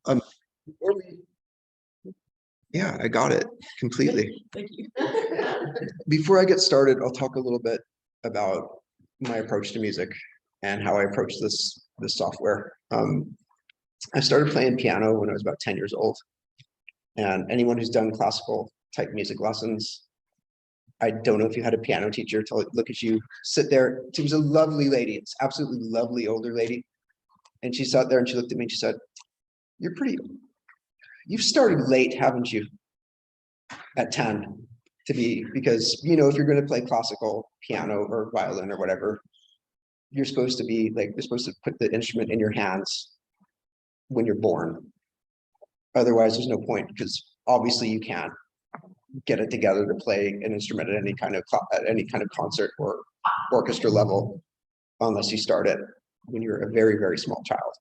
Um, before we- yeah, I got it completely. Thank you. Before I get started, I'll talk a little bit about my approach to music and how I approach this software. I started playing piano when I was about 10 years old. And anyone who's done classical type music lessons, I don't know if you had a piano teacher to look at you, sit there. She was a lovely lady. It's absolutely lovely older lady. And she sat there and she looked at me and she said, you've started late, haven't you? At 10 to be, because, you know, if you're going to play classical piano or violin or whatever, you're supposed to be like, you're supposed to put the instrument in your hands when you're born. Otherwise, there's no point, because obviously you can't get it together to play an instrument at any kind of concert or orchestra level unless you start it when you're a very, very small child.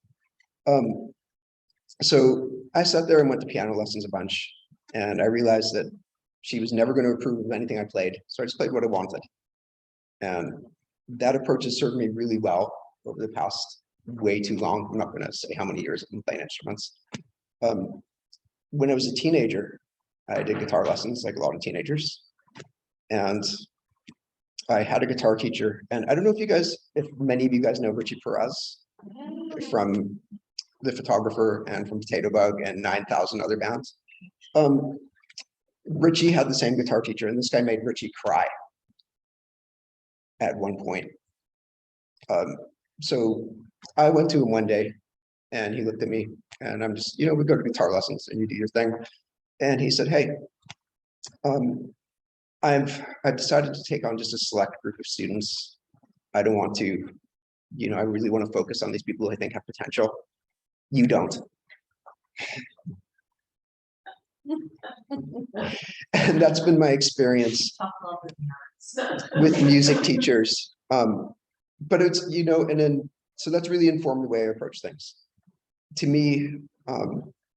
So I sat there and went to piano lessons a bunch, and I realized that she was never going to approve of anything I played. So I just played what I wanted. And that approach has served me really well over the past way too long. I'm not going to say how many years I've been playing instruments. When I was a teenager, I did guitar lessons like a lot of teenagers. And I had a guitar teacher. And I don't know if many of you guys know Richie Perez from The Photographer and from Potato Bug and 9,000 other bands. Richie had the same guitar teacher, and this guy made Richie cry at one point. So I went to him one day and he looked at me, and I'm just, we go to guitar lessons and you do your thing. And he said, hey, I've decided to take on just a select group of students. I don't want to, I really want to focus on these people who I think have potential. You don't. And that's been my experience with music teachers. But it's, so that's really informed the way I approach things. To me,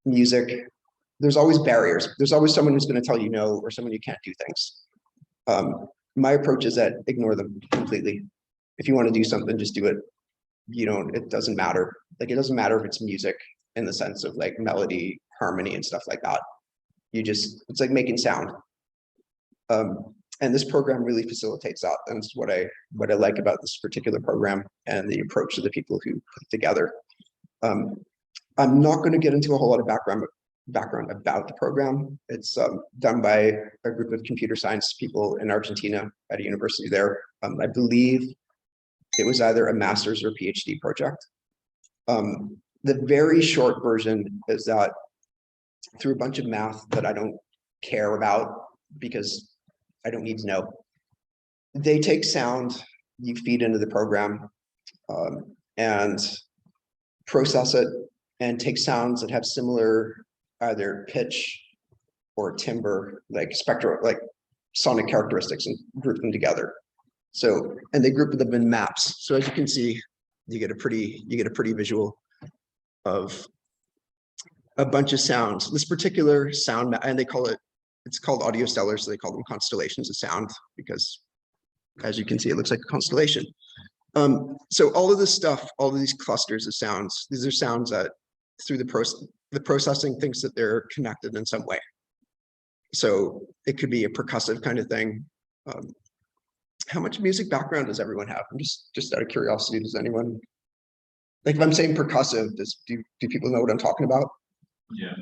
music, there's always barriers. There's always someone who's going to tell you no, or someone you can't do things. My approach is that ignore them completely. If you want to do something, just do it. It doesn't matter. Like, it doesn't matter if it's music in the sense of like melody, harmony, and stuff like that. It's like making sound. And this program really facilitates that. And it's what I like about this particular program and the approach of the people who put it together. I'm not going to get into a whole lot of background about the program. It's done by a group of computer science people in Argentina at a university there. I believe it was either a master's or PhD project. The very short version is that through a bunch of math that I don't care about because I don't need to know, they take sound you feed into the program and process it and take sounds that have similar either pitch or timbre, like spectral, like sonic characteristics, and group them together. So, and they group them in maps. So as you can see, you get a pretty visual of a bunch of sounds. This particular sound, and it's called Audiostellar, so they call them constellations of sound because, as you can see, it looks like a constellation. So all of this stuff, all of these clusters of sounds, these are sounds that through the processing thinks that they're connected in some way. So it could be a percussive kind of thing. How much music background does everyone have? I'm just out of curiosity, does anyone, like if I'm saying percussive, do people know what I'm talking about? Yeah.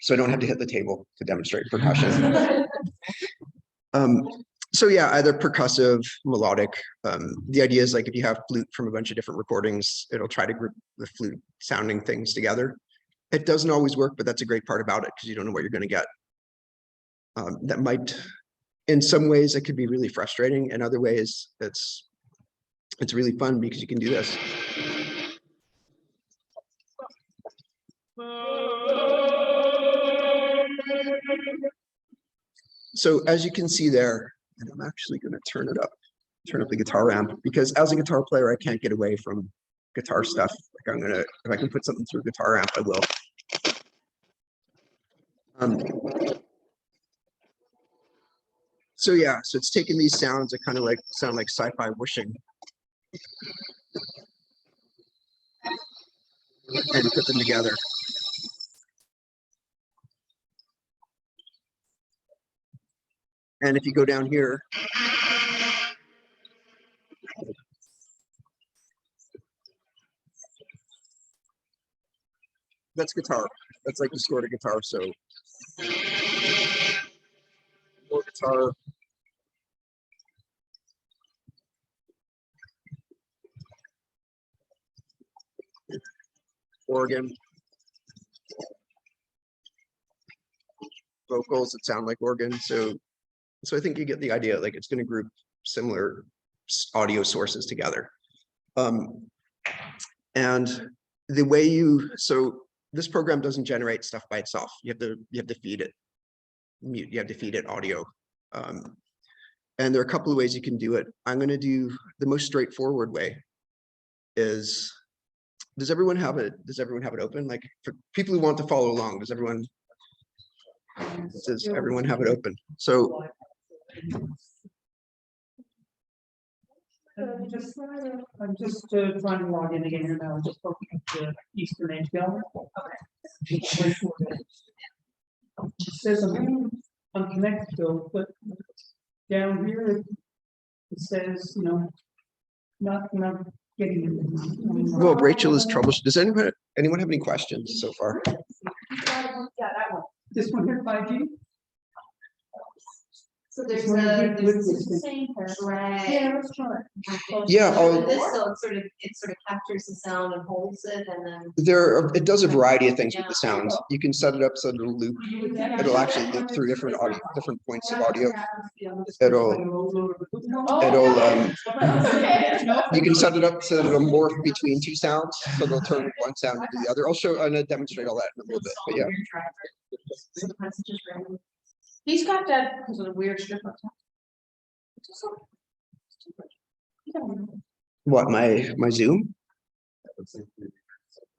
So I don't have to hit the table to demonstrate percussion. So yeah, either percussive, melodic. The idea is like if you have flute from a bunch of different recordings, it'll try to group the flute sounding things together. It doesn't always work, but that's a great part about it because you don't know what you're going to get. That might, in some ways, it could be really frustrating. In other ways, it's really fun because you can do this. So as you can see there, and I'm actually going to turn up the guitar amp, because as a guitar player, I can't get away from guitar stuff. Like if I can put something through a guitar amp, I will. So yeah, so it's taking these sounds that kind of like sound like sci-fi whooshing and put them together. And if you go down here, that's guitar. That's like distorted guitar. So more guitar. Organ. Vocals that sound like organ. So I think you get the idea. Like it's going to group similar audio sources together. And the way so this program doesn't generate stuff by itself. You have to feed it. You have to feed it audio. And there are a couple of ways you can do it. I'm going to do the most straightforward way is, does everyone have it open? Like for people who want to follow along, does everyone have it open? So I'm just trying to log in again here now. I'm just looking at the Eastern Edge Gallery. Okay. It says I'm connected still, but down here it says, not getting it. well, Rachel is troubleshooting. Does anyone have any questions so far? Yeah, that one. This one here, 5G? So there's the same right. Yeah, let's try it. Yeah, This, so it sort of captures the sound and holds it, and then it does a variety of things with the sounds. You can set it up so it'll loop. It'll actually loop through different points of audio. You can set it up so it'll morph between two sounds, so they'll turn one sound into the other. I'm gonna demonstrate all that in a little bit, but yeah. He's got that because of the weird strip on top. What, my Zoom?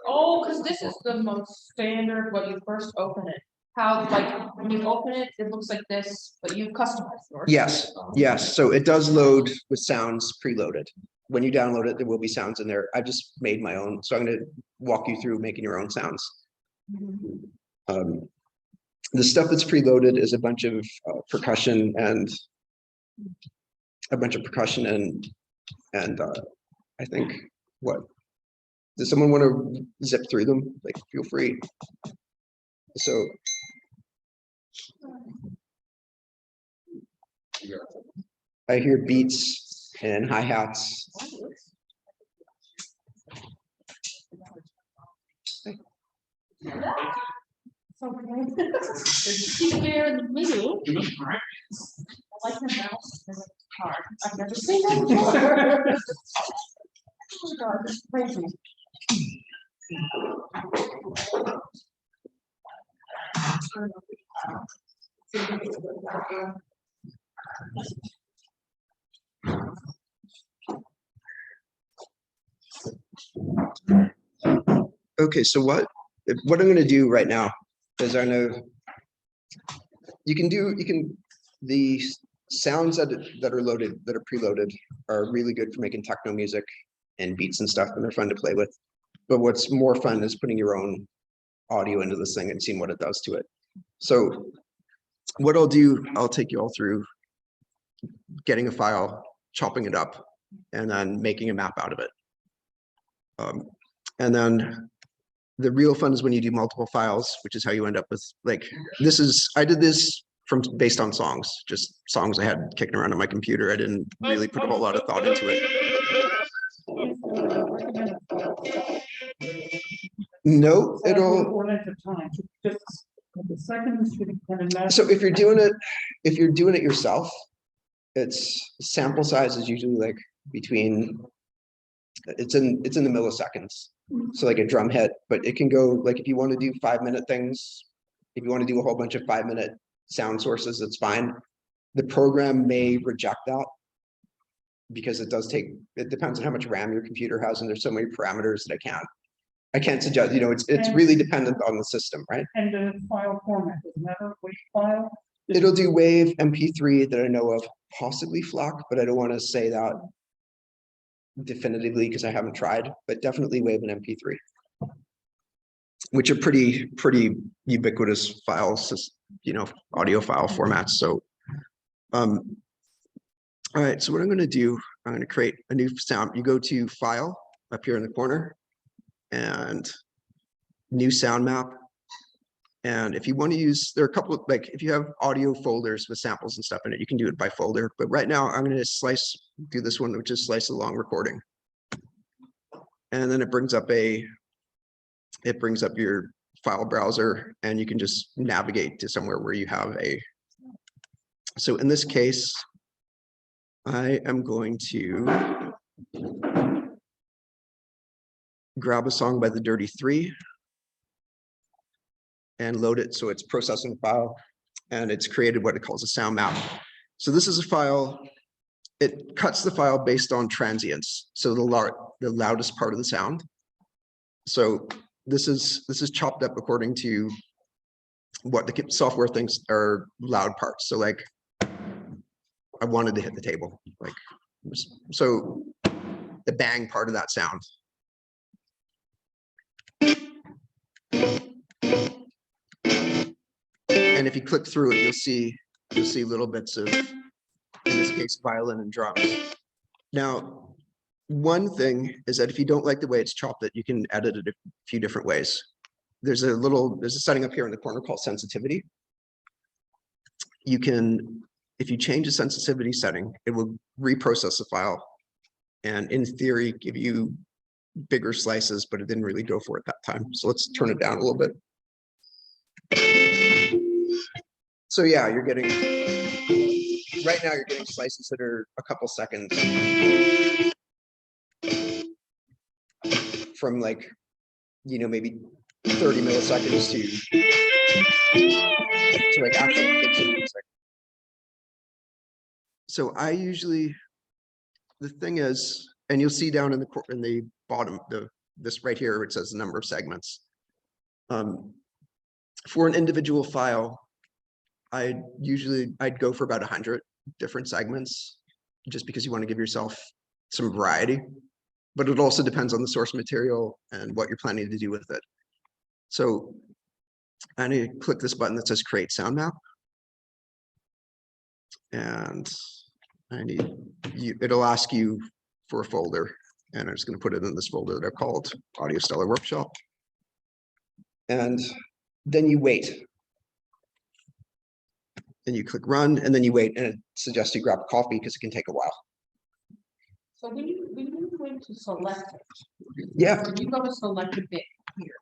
Oh, because this is the most standard, when you first open it. How, like, when you open it, it looks like this, but you customize yours. Yes. So it does load with sounds preloaded. When you download it, there will be sounds in there. I just made my own. So I'm going to walk you through making your own sounds. The stuff that's preloaded is a bunch of percussion and I think does someone want to zip through them? Like, feel free. So I hear beats and hi-hats. There's there in the middle. I like the mouse as a card. I've never seen that before. Oh my God, this is crazy. Okay, so what I'm going to do right now is I know the sounds that are loaded, that are preloaded, are really good for making techno music and beats and stuff, and they're fun to play with. But what's more fun is putting your own audio into this thing and seeing what it does to it. So what I'll do, I'll take you all through getting a file, chopping it up, and then making a map out of it. And then the real fun is when you do multiple files, which is how you end up with, like, I did this based on songs, just songs I had kicking around on my computer. I didn't really put a whole lot of thought into it. No, so if you're doing it yourself, its sample size is usually like it's in the milliseconds. So like a drum hit, but it can go, like, if you want to do 5-minute things, if you want to do a whole bunch of 5-minute sound sources, that's fine. The program may reject that because it depends on how much RAM your computer has, and there's so many parameters that I can't suggest, it's really dependent on the system, right? And the file format is never WAV file. It'll do WAV, MP3 that I know of, possibly FLAC, but I don't want to say that definitively because I haven't tried, but definitely WAV and MP3, which are pretty ubiquitous files, audio file formats. So All right, so what I'm going to do, I'm going to create a new sound. You go to File up here in the corner and New Sound Map. And if you want to use, there are a couple of, like, if you have audio folders with samples and stuff in it, you can do it by folder. But right now, I'm going to do this one, which is slice along recording. And then it brings up your file browser, and you can just navigate to somewhere where you have so in this case, I am going to grab a song by the Dirty Three and load it. So it's processing file, and it's created what it calls a sound map. So this is a file. It cuts the file based on transients. So the loudest part of the sound. So this is chopped up according to what the software thinks are loud parts. So like, I wanted to hit the table, like, so the bang part of that sound. And if you click through it, you'll see little bits of, in this case, violin and drums. Now, one thing is that if you don't like the way it's chopped, you can edit it a few different ways. There's a setting up here in the corner called sensitivity. You can, if you change the sensitivity setting, it will reprocess the file, and in theory give you bigger slices, but it didn't really go for it that time. So let's turn it down a little bit. So yeah, right now you're getting slices that are a couple seconds from, like, maybe 30 milliseconds to like actual music. So I usually, the thing is, and you'll see down in the bottom, this right here, it says the number of segments. For an individual file, I'd go for about 100 different segments, just because you want to give yourself some variety. But it also depends on the source material and what you're planning to do with it. So I need to click this button that says Create Sound Map. And it'll ask you for a folder. And I'm just going to put it in this folder that I called Audiostellar Workshop. And then you wait. Then you click Run, and then you wait, and it suggests you grab a coffee because it can take a while. So when you went to select it, Yeah. when you go to select a bit here,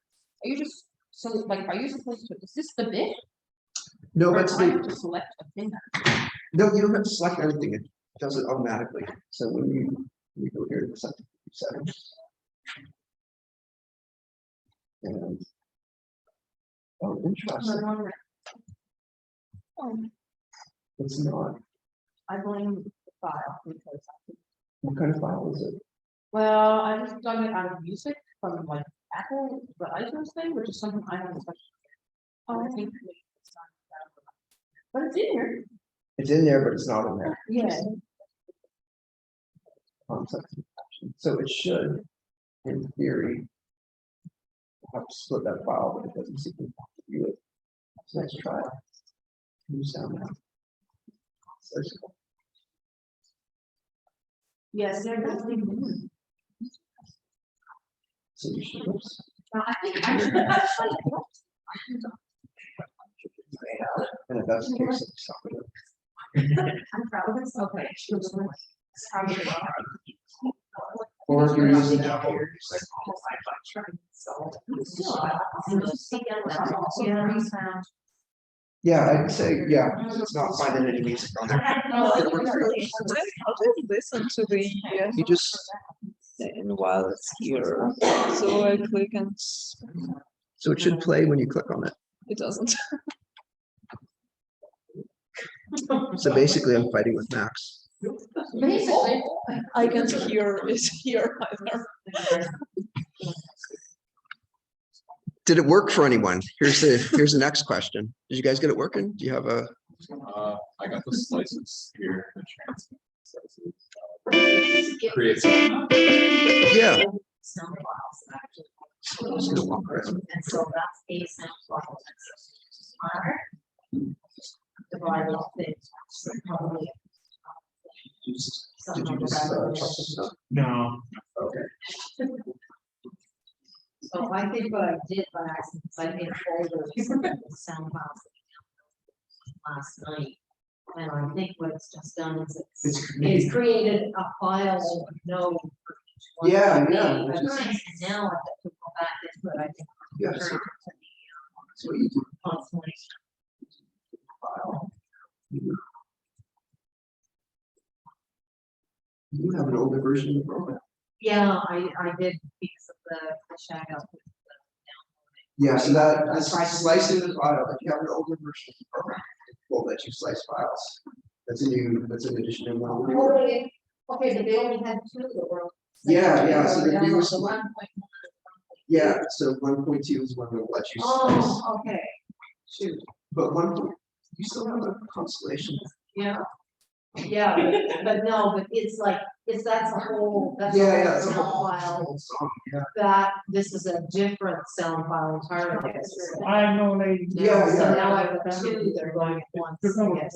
are you just, so like, are you supposed to, is this the bit? No, Or that's do I have to select a thing? no, you don't have to select everything. It does it automatically. So when you go here to settings. And interesting. It's not. I blame the file because What kind of file is it? well, I just dug it out of music from like Apple, the iTunes thing, which is something I haven't touched. Oh, I think it's not, but it's in here. It's in there, but it's not in there. Yeah. So it should, in theory, have to split that file, but it doesn't seem to have to view it. So let's try it. New sound now. Yes, there does need to. So you should. Oops. I think I should. And if that's the case, it's stop it. I'm proud of this. Okay. Or if you're using Apple. Yeah, I'd say, yeah, it's not finding any music on there. How to listen to the You just, and while it's here. So I click and so it should play when you click on it. it doesn't. So basically I'm fighting with Max. Basically. I can't hear it here either. Did it work for anyone? Here's the next question. Did you guys get it working? Do you have a? I got the slices here. The transfer. Create some. Yeah. Sound files actually. And so that's a sound file. the viral thing. Probably. Did Something you like just that. chop this up? No. Okay. So I think what I did by accident, is I made folders of the sound files last night. And I think what it's just done is it's created a file of no. Yeah, yeah. Now I have to go back into it, I think. Yeah, turn it so to that's what you do. the constantly. File. You have an older version of the program. Yeah, I did because of the shag out. Yeah, so that That's this right. slicing the file, if you have an older version of the program, it will let you slice files. That's an addition in one. Okay, but they only had two that were. Yeah, so the Yeah, newest the one. 1.1. Yeah, so 1.2 is one that will let you slice. Oh, okay, shoot, But you still have a constellation. yeah. Yeah, but no, but it's like, that's a whole, that's a Yeah, whole it's a sound whole file, song, yeah. that, this is a different sound file entirely. I know lady. Yeah, So yeah. now I have two that are going at once, There's no. yes.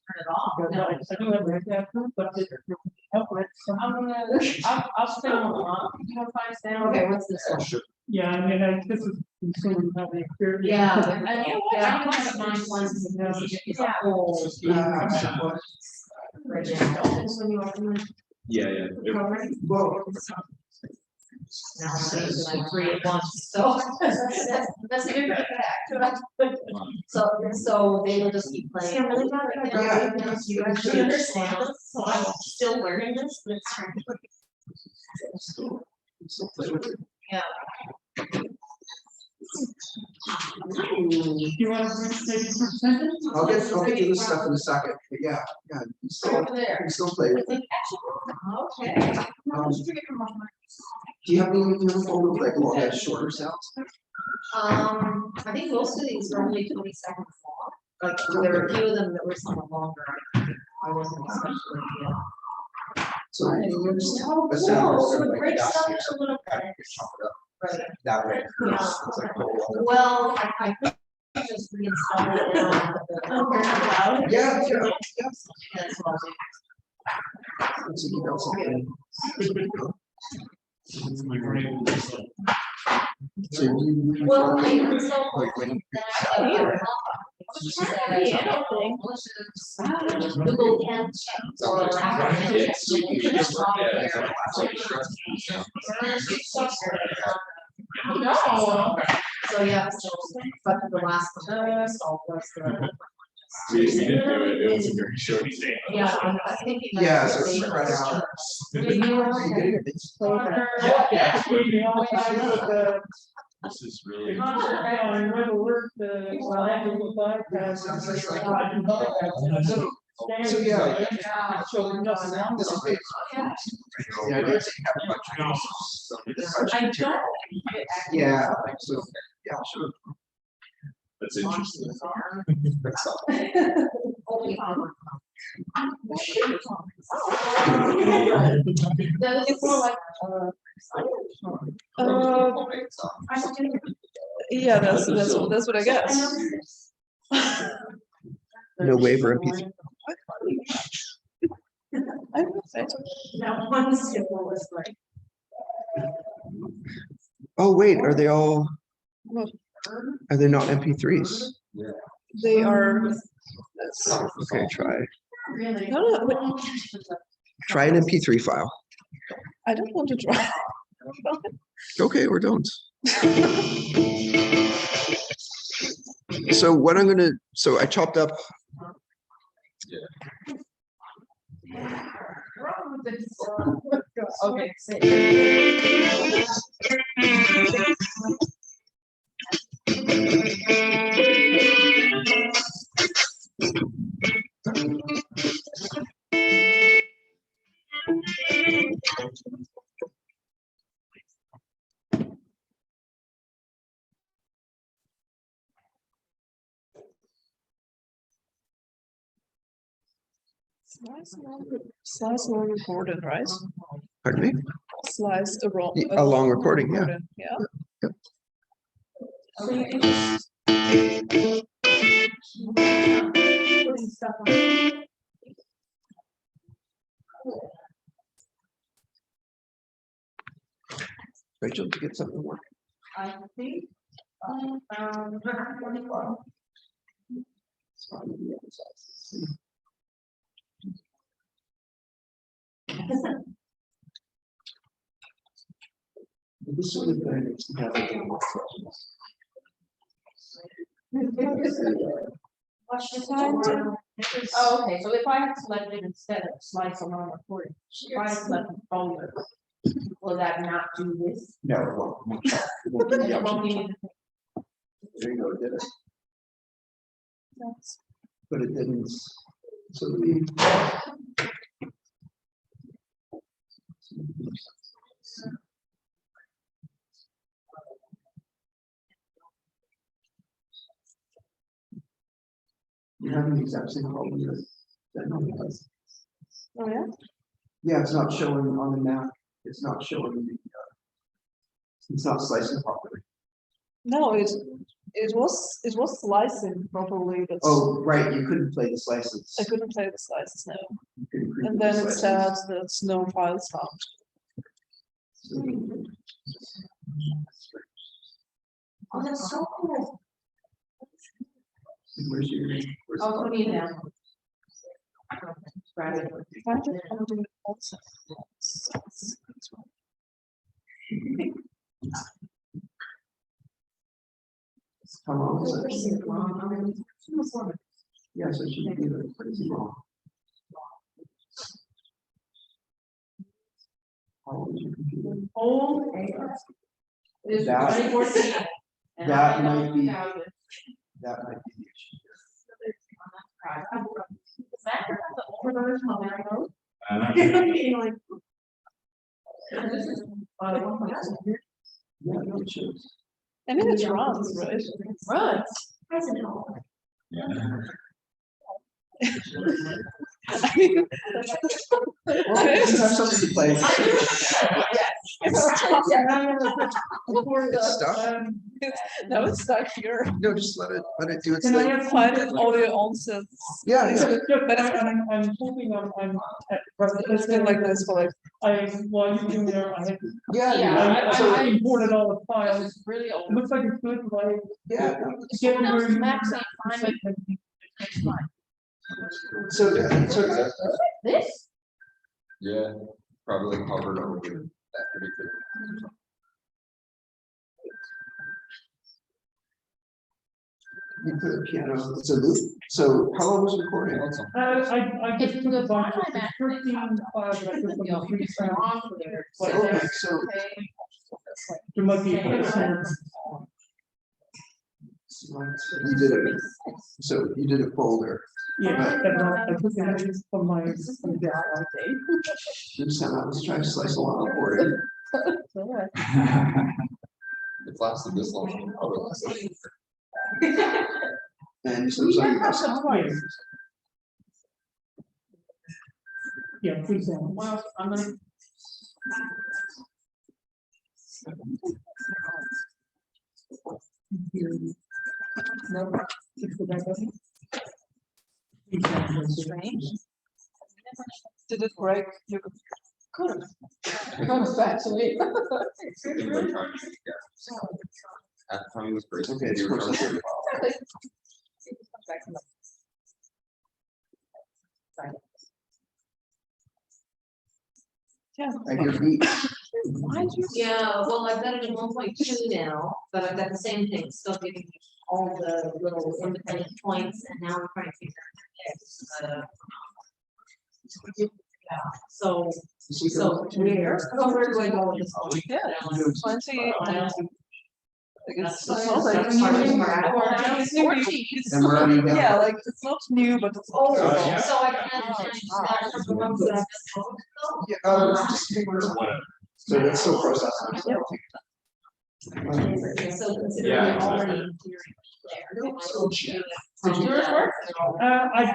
Turn it off. I do have that, but it's. I'll stay on. You want to find sound? Okay, what's this one? Yeah, I mean, this is consuming how they appear. Yeah. And you know what? Yeah, I can that's have mine, mine ones is a Yeah. whole, Yeah, yeah. Well, now I'm saying that I create once, so that's a different fact. So they will just keep playing. Yeah. You actually understand this, so I'm still learning this, but it's trying still play with it. You want to take a sentence? I'll get to this stuff in a second, but yeah, you still play with it. Okay. Do you have any folder with like a lot of shorter sounds? I think most of these are only 20 seconds long. Like there are a few of them that were somewhat longer. I wasn't especially, So you just a sound or something like that, you just kind of chop it up right. that way. Yeah. It's like a whole Well, I think just reinstall it now. Yeah. That's what I'll do. It's an email something. So you. Well, I installed. Like when. Google can check. Or No. So yeah, but the last one I installed was the. We didn't do it, it was a very short. Yeah, I'm thinking. like Yeah, so the it's same spread out. This is really. So yeah. So nothing wrong This with is big. Yeah, it is. I don't. Yeah, so, yeah, sure. That's interesting. That's all. It's more like. Yeah, that's what I guess. No waiver MP3. I don't know. That one simple was like. Oh, wait, are they all, What? are they not MP3s? They are. Okay, try Really? No, no, wait, an MP3 file. I don't want to try. Okay, or don't. So what I'm gonna, so I chopped up. Okay. Slice long recorded, right? Pardon me? Slice a raw. A long recording, yeah. recorded, yeah. Yep. So you can just Putting stuff on. Rachel, did you get something to work? I think, 24. It's fine with the other side. This sort of thing makes me have a little more questions. What's your time? Oh, okay, so if I had selected instead of slice along the board, if I selected folder, will that not do this? No, it won't. It won't give you It the won't option. give me the- There you go, it did it. But it didn't. So we. You have the exact same problem here. That no one has. Oh, yeah? Yeah, it's not showing on the map. It's not showing the. It's not slicing properly. No, it was slicing properly, but Oh, right, you couldn't play the slices. I couldn't play the slices now. You couldn't preview And the then it slices. said that no files found. Oh, that's so cool. Where's your? where's the Oh, put me down. Right. Find it under also. How long is it? Yes, it should be crazy long. How old is your computer? Oh. It is That- 2014. And that I might don't be- have it. That might be the issue. Is that the older version of that road? Like, This is, Yeah, no, it shows. I mean, it runs, right? Runs. yeah. I mean, Well, you have something to play. it's stuck. It's stuck. Now it's stuck here. No, just let it do its Can I thing. have Find it audio onsets. Yeah, It's yeah. good, but I'm hoping it's been like this for like. while you're doing there, I had, Yeah, Yeah, I imported all the This files. is really It old. looks like it's good, like. yeah. Get Someone else where you- Max ain't finding It's fine. So, This? Yeah, probably covered over that particular. you put a piano, it's a loop. So how long was the recording? I just If took a the bunch one of I'm at, 13 files that I took from You know, the you free can turn sound. off there. Like, Okay, so There might be. you did it. So you did a folder. Yeah, I took the images from my. from the This time I was trying to slice along for it. It's lasted this long. Probably lasted. And so it was like. Yeah, free sound. Well, I'm gonna. No, it's the back button. Free sound. Strange. Did it break? You could have. Comes back to me. They were trying to get at the time it was great. Okay, it's They were processing. trying to- Yeah. I hear beats. Yeah, well, I've got it in 1.2 now, but I've got the same thing, still giving me all the little independent points, and now I'm trying to figure out. Yeah, so where do I go with this? Yeah, 20. It's That's not like the hardest part. And we're already down. yeah, like it's not new, but it's old. So I can't change that from the ones that I've been told to Yeah, just so that's still processing. So. go. So considering Yeah, you're already in theory there. Did yours work?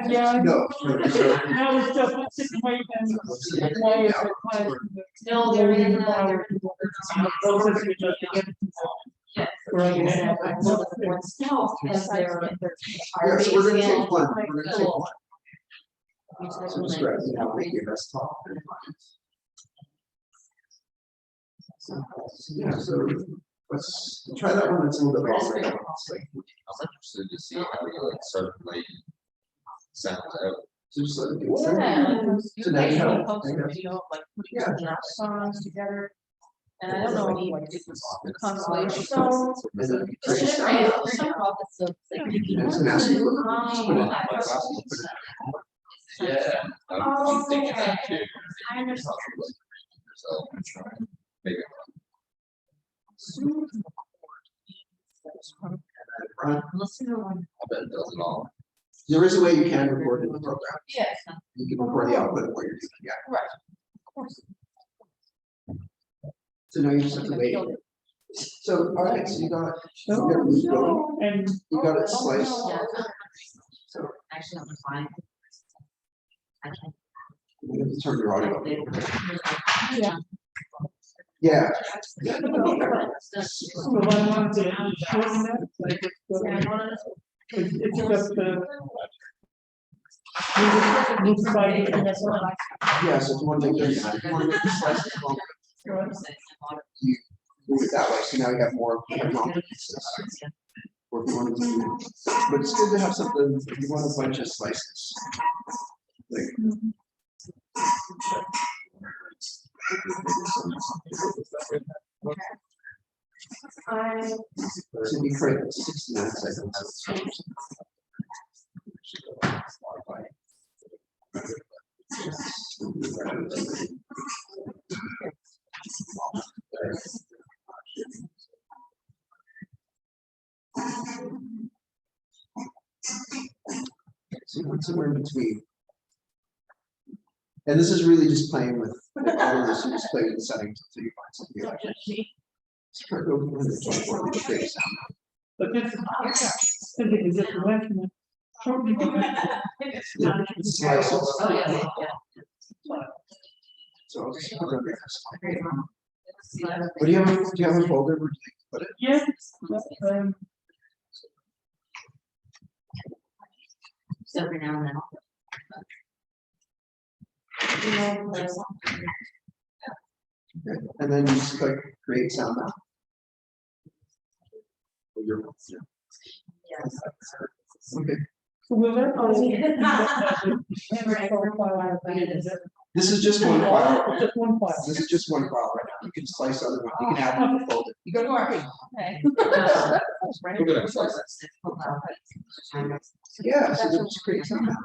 Yeah. No. Now it's just let's sit and wait and play it. No, they're in, Those are the- Right, And yeah. I know that the board still has their. Yeah, so we're gonna take one, we're gonna take one. Which they So will just then grab, you know, make upgrade. your best talk. Yeah, so let's try that one, it's a little bit longer. It's like, I'm interested to see how you like start playing sounds out. so just let it do Yeah, it. you So now you guys have- can post a video of like putting Yeah. songs together. And I don't know if it's a consolation. So. And then you It's create just sound. right, there's some pockets of, like, It's an acid. Just put it in Oh, my class, put it Yeah. I'm thinking that too. I understand. So, maybe. Run. Listen to one. I bet it does it all. There is a way you can record in the program. Yes, You can record the output of what you're doing, yeah. right. Of course. So now you just have to wait. So, all right, so you got root going, And you got it sliced. Yeah. So Actually, I'm fine. I can't. you have to turn your audio. Yeah. Yeah. so what I wanted to shorten that, like, it's just move by and that's what I. Yeah, so if you want to make this, if you want to make the slices longer, you move it that way, so now you have more longer pieces. Or if you want to do, but it's good to have something, if you want a bunch of slices. Like. So you create 69 seconds. So you want somewhere in between. And this is really just playing with all of this, you just play with the settings until you find something you like. Let's try to go for the 24 with the great sound. But this is just a way. Shorten It's slices. Oh, yeah, So I'll just put it over here. What do you have a folder where you put it? Yes. So every now and then. Okay, and then you just click create sound now. With your- Okay, So will that this is just one file. Just one file. This is just one file right now. You can slice other one. You can add to the folder. You go to work. Okay. We're gonna slice it. Yeah, so then just create sound now.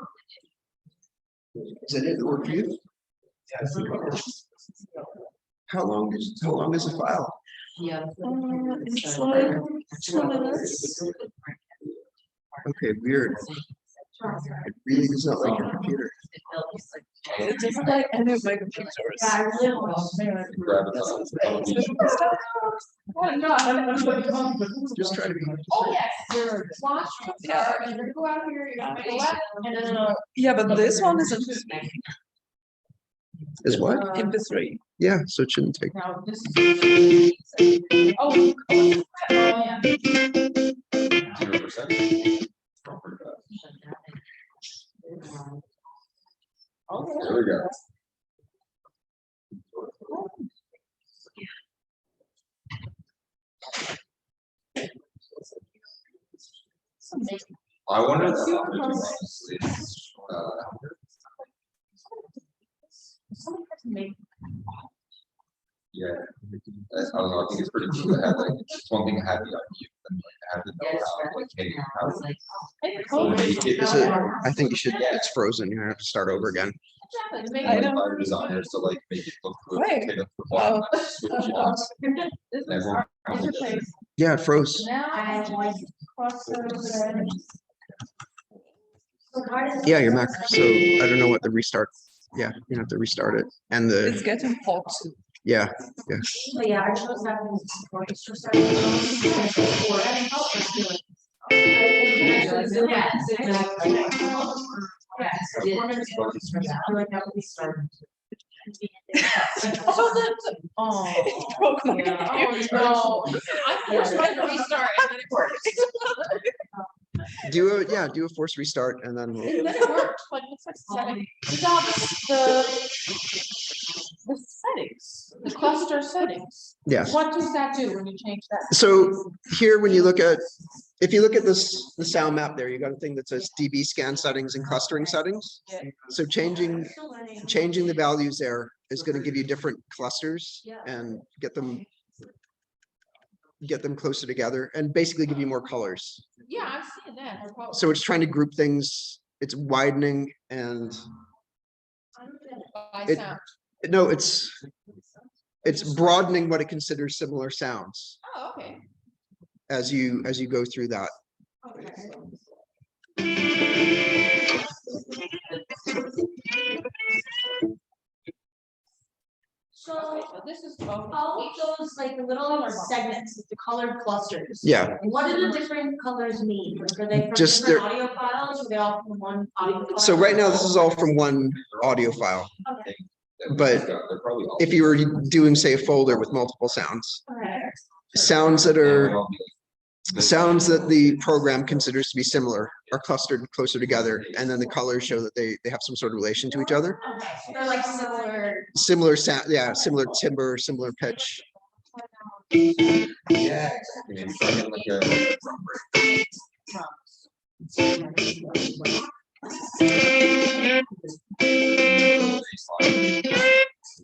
Is that it work for you? How long is a file? Yeah. It's like 2 minutes. Okay, weird. It really does not like your computer. It doesn't like any of my computers. Grab it on. Oh, no. Just try to be. Oh, yes. Watch, and then go out here, you're gonna go left, and then, Yeah, but this one isn't Is what? MP3. Yeah, so it shouldn't take. now this is. Oh, yeah. 0%. There we go. I wonder that honestly, Somebody has to make. yeah. I don't know, I think it's pretty cool to have like, it's one thing to have you on mute, and like to have to know how, like, hey, how. Is it? I think you should. It's frozen. You're gonna have to start over again. Exactly, make I it- know. Our designers to like make it look good. Wait. take up the Oh. button, switch it up, This and is everyone- our interface. Yeah, it froze. Now I like cross over. Yeah, your Mac. So I don't know what the restart. Yeah, you have to restart it. And It's the getting hot. yeah. But yeah, I chose that one. For extra stuff. Or I didn't help us do it. Yes, exactly. Yes, I like that we started. So that's, oh. It broke my Yeah. computer. Oh, no. I was trying to restart and then it worked. Do a force restart and then And then it worked, but it's like setting. Now the settings, the cluster settings. yes. What does that do when you change that? So here, when you look at, if you look at this, the sound map there, you got a thing that says DB scan settings and clustering settings. Yeah. So changing the values there is going to give you different clusters and get them closer together and basically give you more colors. Yeah, I've seen that. no problem. So it's trying to group things, it's widening and By it- sound. no, it's broadening what it considers similar sounds Oh, okay. as you go through that. So So this is. all of those like the little segments, the colored clusters. Yeah. What do the different colors mean? Like, are they from Just different audio files? Or are they all from one audio file? So right now, this is all from one audio file. Okay. But They're probably all- If you were doing, say, a folder with multiple sounds, Okay. sounds that They would are all be like- sounds that the program considers to be similar are clustered closer together, and then the colors show that they have some sort of relation to each other. Okay, so they're like similar. Similar sound, yeah, similar timbre, similar pitch. Yeah. And then plug in like a drum break.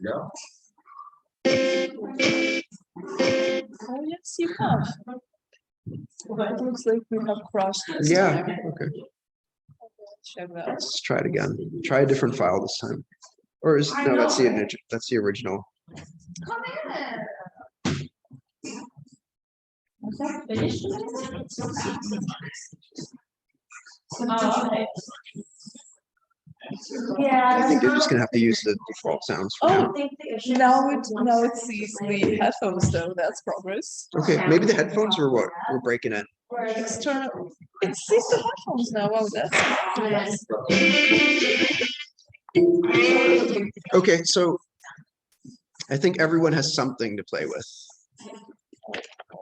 Yeah. Oh, yes, you have. It looks like we have crashed this Yeah, time. okay. Check that. Let's try it again. Try a different file this time. Or is, no, that's the original. Come in. Was that finished? Oh, okay. Yeah. I think they're just gonna have to use the default sounds for I now. think the issue Now is it one now it second sees delay. the headphones though. That's progress. Okay, maybe the headphones were what were breaking it. External. It sees the headphones now. Wow, that's Okay, so I think everyone has something to play with.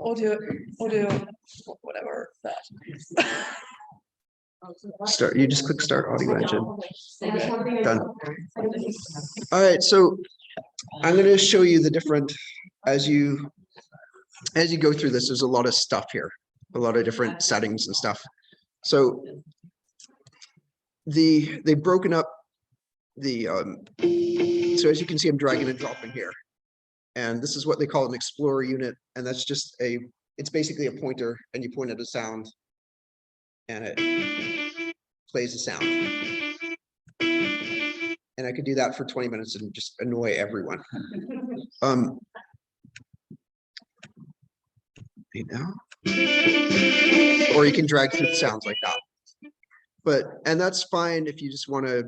audio, whatever that. Start, you just click start audio engine. Okay. Done. All right, so I'm going to show you the different, as you go through this, there's a lot of stuff here, a lot of different settings and stuff. So they've broken up the, so as you can see, I'm dragging and dropping here. And this is what they call an explorer unit. And that's just it's basically a pointer, and you point at a sound and it plays a sound. And I could do that for 20 minutes and just annoy everyone. You know, or you can drag through the sounds like that. And that's fine if you just want to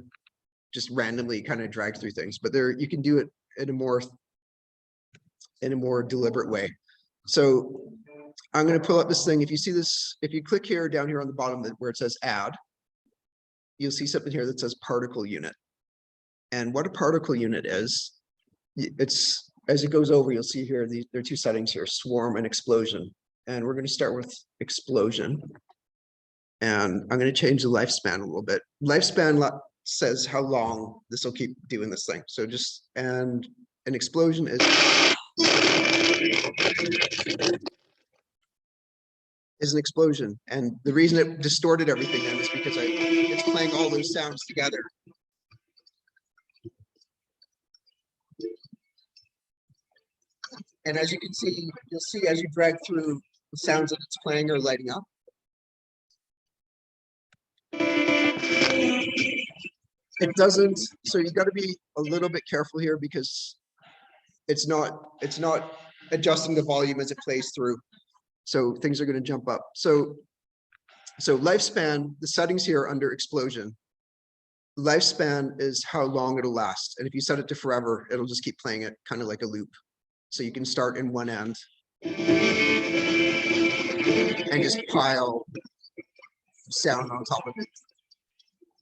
just randomly kind of drag through things, but you can do it in a more deliberate way. So I'm going to pull up this thing. If you see this, if you click here down here on the bottom where it says add, you'll see something here that says particle unit. And what a particle unit is, it's, as it goes over, you'll see here, there are two settings here, swarm and explosion. And we're going to start with explosion. And I'm going to change the lifespan a little bit. Lifespan says how long this will keep doing this thing. So and an explosion is an explosion. And the reason it distorted everything then is because it's playing all those sounds together. And as you can see, you'll see as you drag through the sounds that it's playing or lighting up. It doesn't, so you got to be a little bit careful here because it's not adjusting the volume as it plays through. So things are going to jump up. So lifespan, the settings here are under explosion. Lifespan is how long it'll last. And if you set it to forever, it'll just keep playing it kind of like a loop. So you can start in one end and just pile sound on top of it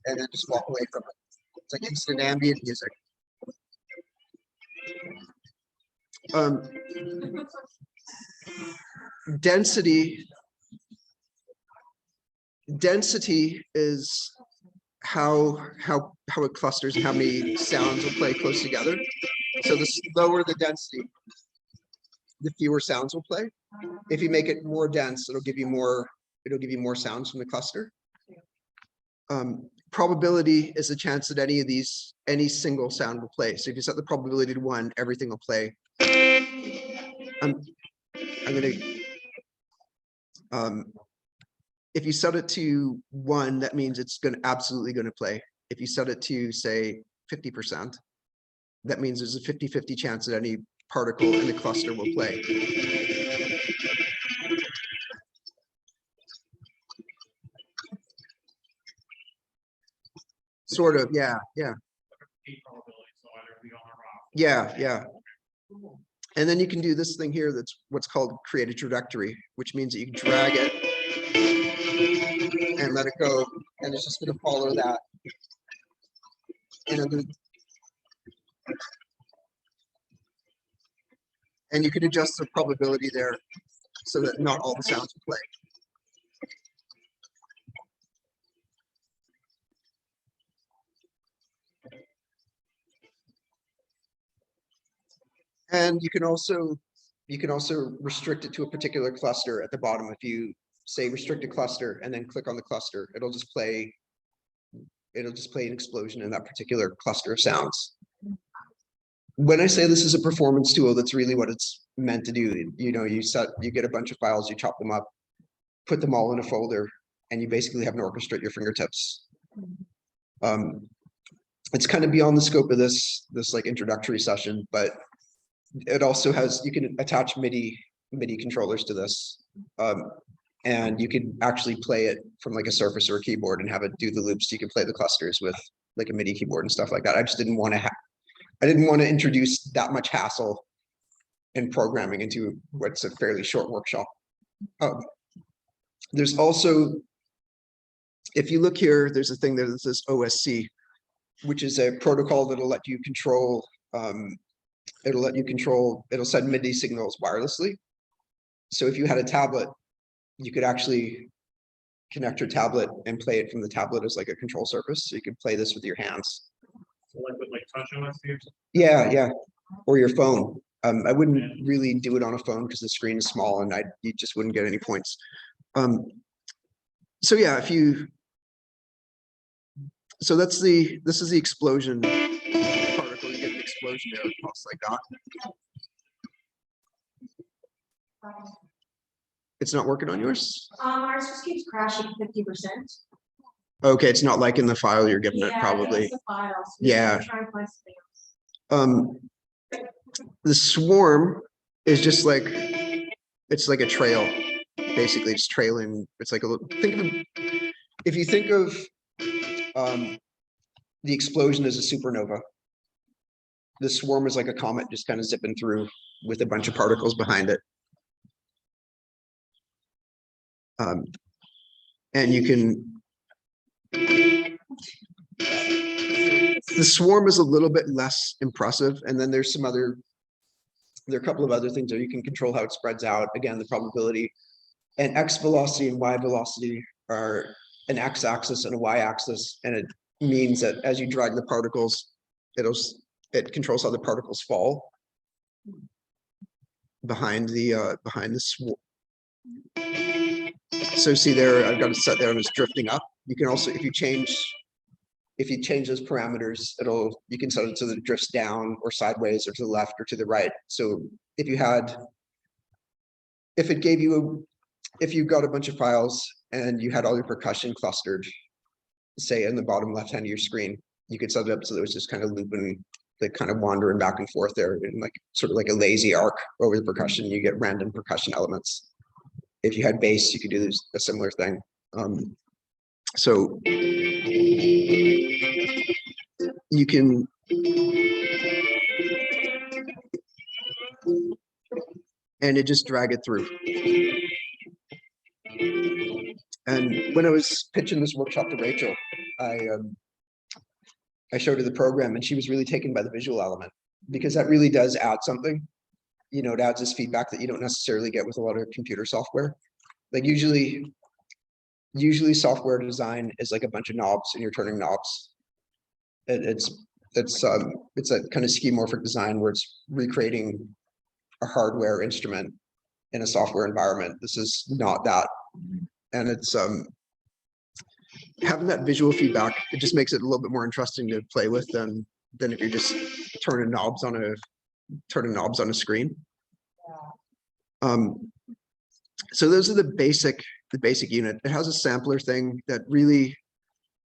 and then just walk away from it. It's like instant ambient music. Density is how it clusters and how many sounds will play close together. So the lower the density, the fewer sounds will play. If you make it more dense, it'll give you more sounds from the cluster. Probability is the chance that any single sound will play. So if you set the probability to 1, everything will play. If you set it to 1, that means it's absolutely going to play. If you set it to, say, 50%, that means there's a 50-50 chance that any particle in the cluster will play. Sort of, yeah. Yeah. And then you can do this thing here that's what's called create a trajectory, which means that you can drag it and let it go, and it's just going to follow that. And you can adjust the probability there so that not all the sounds will play. And you can also restrict it to a particular cluster at the bottom. If you say restrict a cluster and then click on the cluster, it'll just play an explosion in that particular cluster of sounds. When I say this is a performance tool, that's really what it's meant to do. You get a bunch of files, you chop them up, put them all in a folder, and you basically have an orchestra at your fingertips. It's kind of beyond the scope of this like introductory session, but it also has, you can attach MIDI controllers to this, and you can actually play it from like a Surface or a keyboard and have it do the loops. You can play the clusters with like a MIDI keyboard and stuff like that. I just didn't want to introduce that much hassle in programming into what's a fairly short workshop. There's also, if you look here, there's a thing that says OSC, which is a protocol that'll let you control. It'll send MIDI signals wirelessly. So if you had a tablet, you could actually connect your tablet and play it from the tablet as like a control surface. So you could play this with your hands. So like with like touch OSC? Yeah. Or your phone. I wouldn't really do it on a phone because the screen is small and you just wouldn't get any points. So yeah, this is the explosion particle. You get an explosion there across like that. It's not working on yours? Ours just keeps crashing 50%. Okay, it's not like in the file you're giving it, probably. The files. Yeah. Try and find something else. The swarm is just like, it's like a trail, basically. It's trailing. It's like a little, if you think of the explosion as a supernova, the swarm is like a comet just kind of zipping through with a bunch of particles behind it. And you can, the swarm is a little bit less impressive. And then there are a couple of other things there. You can control how it spreads out. Again, the probability, and X velocity and Y velocity are an X axis and a Y axis. And it means that as you drag the particles, it controls how the particles fall behind the swarm. So see there, I've got it set there and it's drifting up. You can also, if you change those parameters, you can set it so that it drifts down or sideways or to the left or to the right. So if you got a bunch of files and you had all your percussion clustered, say in the bottom left hand of your screen, you could set it up so that it was just kind of looping, like kind of wandering back and forth there, and like sort of like a lazy arc over the percussion. You get random percussion elements. If you had bass, you could do a similar thing. So you can, and it just drag it through. And when I was pitching this workshop to Rachel, I showed her the program and she was really taken by the visual element. because that really does add something. You know, it adds this feedback that you don't necessarily get with a lot of computer software. Like usually software design is like a bunch of knobs and you're turning knobs. It's a kind of schemorphic design where it's recreating a hardware instrument in a software environment. This is not that. And it's having that visual feedback, it just makes it a little bit more interesting to play with than if you're just turning knobs on a screen. So those are the basic unit. It has a sampler thing that really,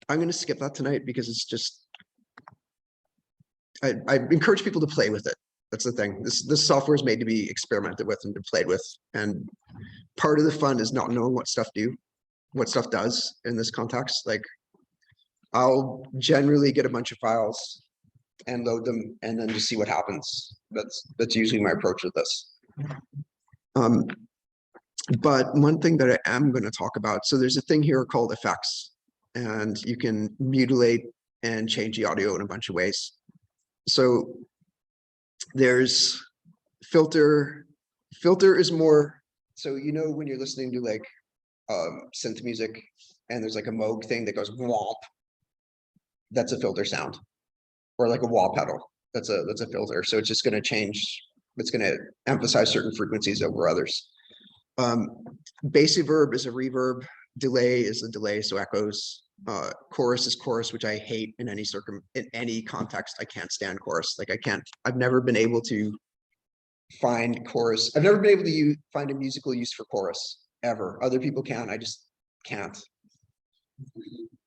I'm going to skip that tonight because it's just, I encourage people to play with it. That's the thing. This software is made to be experimented with and to played with. And part of the fun is not knowing what stuff does in this context. Like I'll generally get a bunch of files and load them and then just see what happens. That's usually my approach with this. But one thing that I am going to talk about, so there's a thing here called effects, and you can mutilate and change the audio in a bunch of ways. So there's filter. Filter is more, so you know when you're listening to like synth music and there's like a Moog thing that goes womp, that's a filter sound, or like a wah pedal, that's a filter. So it's just going to change, it's going to emphasize certain frequencies over others. Basic verb is a reverb, delay is a delay, so echoes. Chorus is chorus, which I hate in any context. I can't stand chorus. Like I've never been able to find chorus. I've never been able to find a musical use for chorus ever. Other people can, I just can't.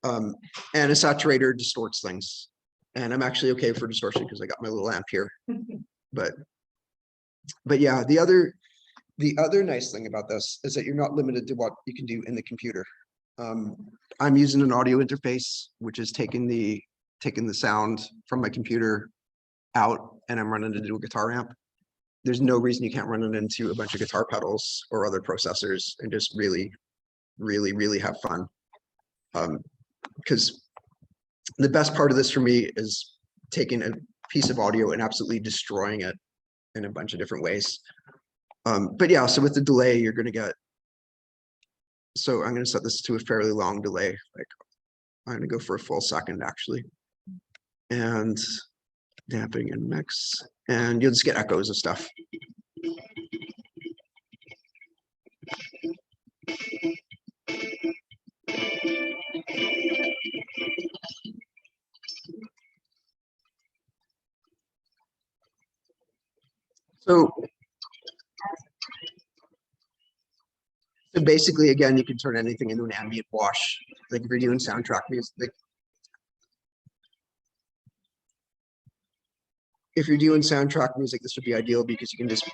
And a saturator distorts things. And I'm actually okay for distortion because I got my little amp here. But yeah, the other nice thing about this is that you're not limited to what you can do in the computer. I'm using an audio interface, which is taking the sound from my computer out, and I'm running it into a guitar amp. There's no reason you can't run it into a bunch of guitar pedals or other processors and just really, really, really have fun. Because the best part of this for me is taking a piece of audio and absolutely destroying it in a bunch of different ways. But yeah, so with the delay, you're going to get, so I'm going to set this to a fairly long delay. Like I'm going to go for a full second actually. And damping and mix, and you'll just get echoes of stuff. So basically, again, you can turn anything into an ambient wash. Like if you're doing soundtrack music, if you're doing soundtrack music, this would be ideal because you can just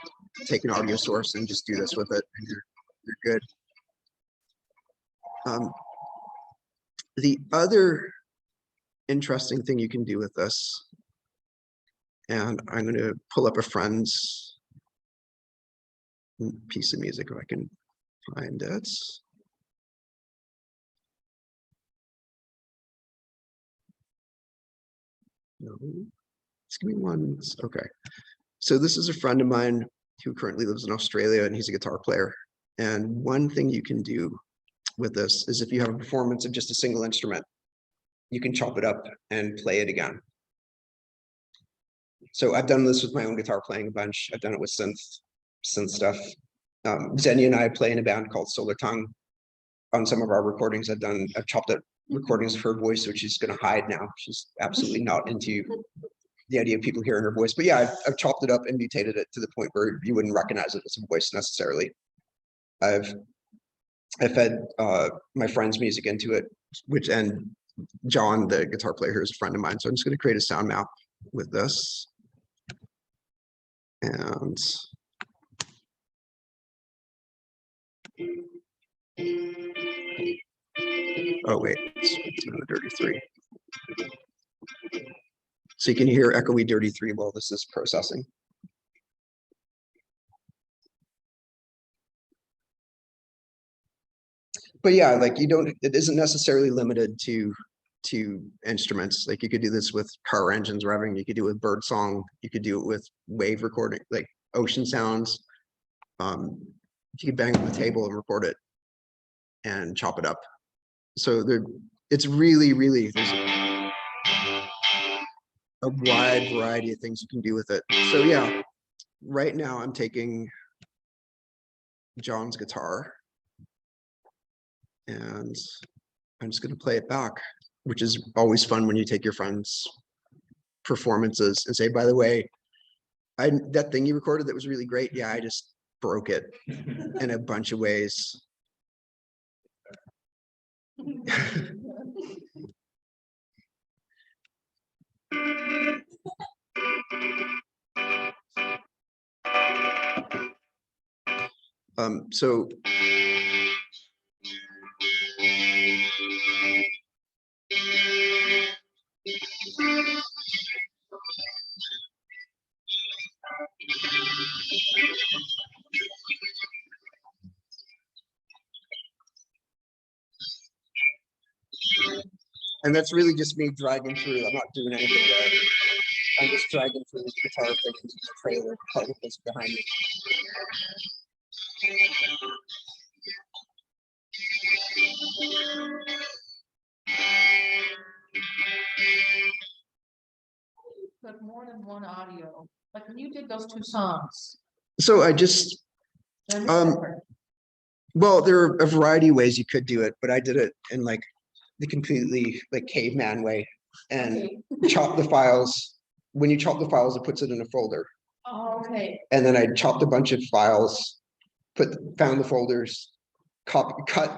take an audio source and just do this with it, and you're good. The other interesting thing you can do with this, and I'm going to pull up a friend's piece of music if I can find it. No, just give me one. Okay. So this is a friend of mine who currently lives in Australia, and he's a guitar player. And one thing you can do with this is if you have a performance of just a single instrument, you can chop it up and play it again. So I've done this with my own guitar playing a bunch. I've done it with synth stuff. Xenia and I play in a band called Solar Tongue. On some of our recordings, I've chopped up recordings of her voice, which she's going to hide now. She's absolutely not into the idea of people hearing her voice. But yeah, I've chopped it up and mutated it to the point where you wouldn't recognize it as a voice necessarily. I fed my friend's music into it, and John, the guitar player here, is a friend of mine. So I'm just going to create a sound map with this. And oh wait, it's another dirty 3. So you can hear echoey dirty 3 while this is processing. But yeah, like it isn't necessarily limited to to instruments. Like you could do this with car engines revving, you could do it with bird song, you could do it with wave recording, like ocean sounds. You could bang on the table and record it and chop it up. So it's really, there's a wide variety of things you can do with it. So yeah, right now I'm taking John's guitar and I'm just going to play it back, which is always fun when you take your friends' performances and say, by the way, that thing you recorded that was really great. Yeah, I just broke it in a bunch of ways. So and that's really just me dragging through. I'm not doing anything there. I'm just dragging through this guitar thing into the trailer particles behind me. But more than one audio, like when you did those 2 songs. So I just, did I miss that part? well, there are a variety of ways you could do it, but I did it in like the completely like caveman way and chop the files. When you chop the files, it puts it in a folder. Oh, okay. And then I chopped a bunch of files, found the folders, cut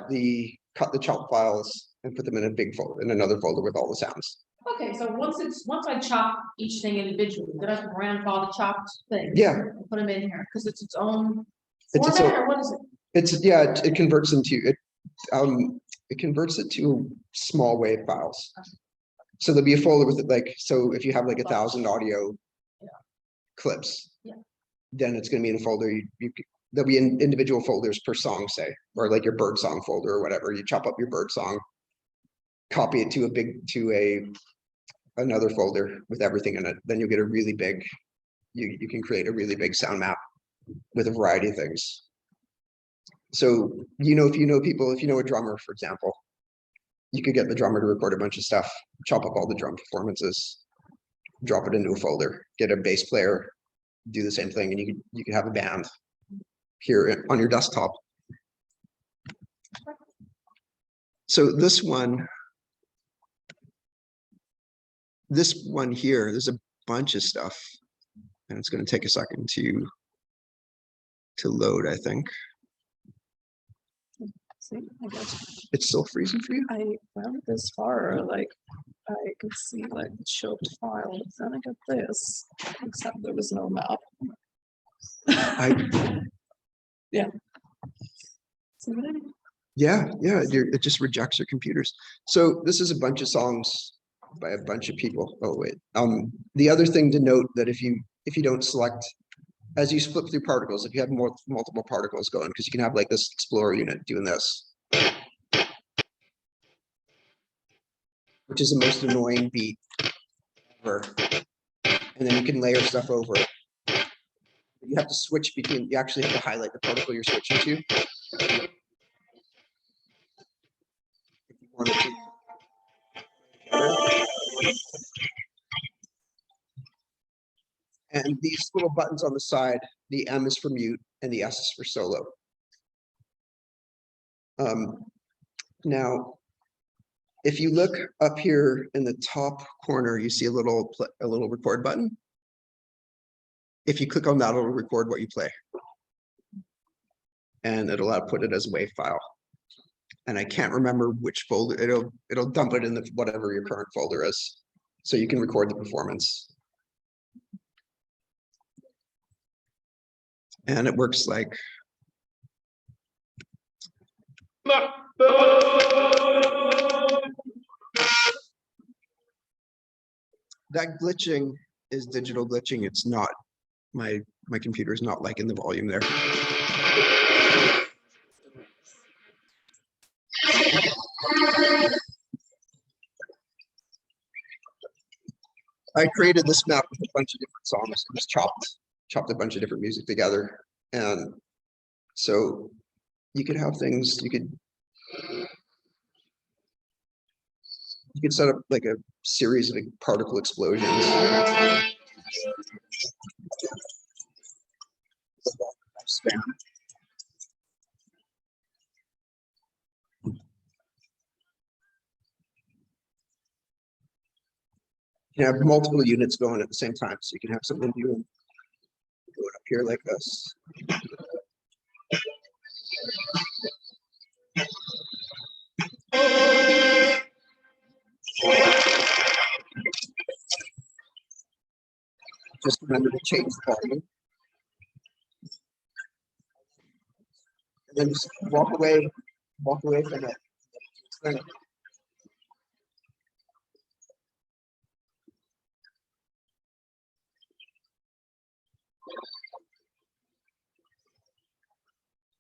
the chop files and put them in a big folder, in another folder with all the sounds. Okay, so once I chop each thing individually, then I can grandfather chopped things. Yeah. And put them in here, because it's its own It's its format, own- or what is it? It's yeah, it converts into it. It converts it to small wave files. So there'll be a folder with it, like, so if you have like 1,000 audio clips, then it's going to be in a folder. There'll be individual folders per song, say, or like your bird song folder or whatever. You chop up your bird song, copy it to another folder with everything in it. Then you'll get a really big. You can create a really big sound map with a variety of things. So, if you know a drummer, for example, you could get the drummer to record a bunch of stuff, chop up all the drum performances, drop it into a folder, get a bass player, do the same thing, and you can have a band here on your desktop. So this one here, there's a bunch of stuff, and it's going to take a second to load, I think. See, I guess It's still freezing for you? I went this far, like I could see like the choked file, but then I got this, except there was no map. Yeah. See what I mean? Yeah, it just rejects your computers. So this is a bunch of songs by a bunch of people. Oh wait. The other thing to note that if you don't select, as you flip through particles, if you have multiple particles going, because you can have like this Explorer unit doing this, which is the most annoying beat ever. And then you can layer stuff over it. You have to switch between, you actually have to highlight the particle you're switching to. If you wanted to. And these little buttons on the side, the M is for mute and the S is for solo. Now, if you look up here in the top corner, you see a little record button. If you click on that, it'll record what you play. And it'll output it as a WAV file. And I can't remember which folder, it'll dump it in whatever your current folder is. So you can record the performance. And it works like. That glitching is digital glitching. It's not, my computer is not liking the volume there. I created this map with a bunch of different songs, just chopped a bunch of different music together. And so you could have things, you could set up like a series of like particle explosions. Spam. You have multiple units going at the same time, so you can have something going up here like this. Just remember to change the volume. And then just walk away from it.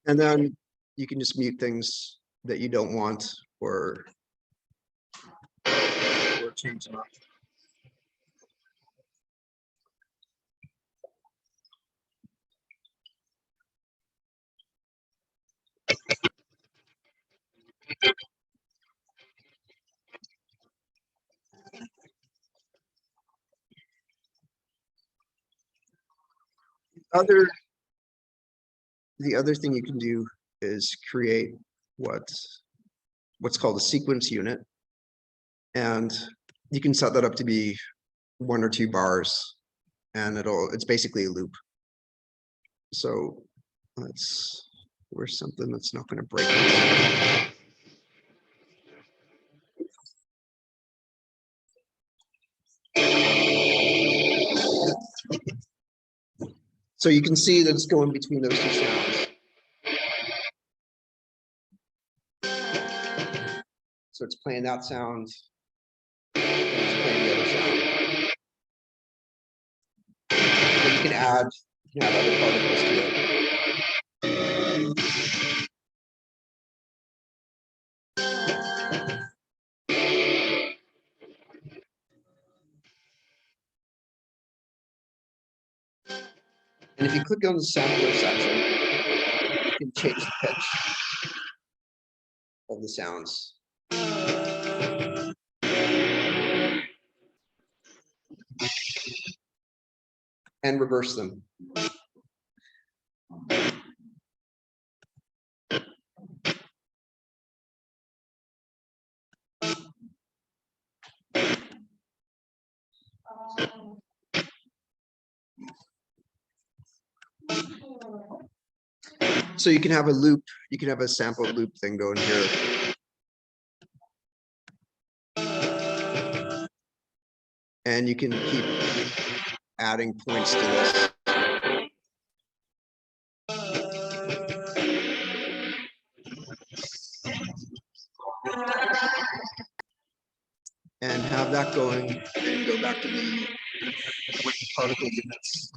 And then you can just mute things that you don't want or change them up. The other thing you can do is create what's called a sequence unit. And you can set that up to be 1 or 2 bars, and it's basically a loop. So where's something that's not going to break it. So you can see that it's going between those 2 sounds. So it's playing that sound, and it's playing the other sound. And you can add other particles to it. And if you click on the sampler section, you can change the pitch of the sounds. And reverse them. So you can have a loop, you can have a sample loop thing going here. And you can keep adding points to this. And have that going and go back to the particle units.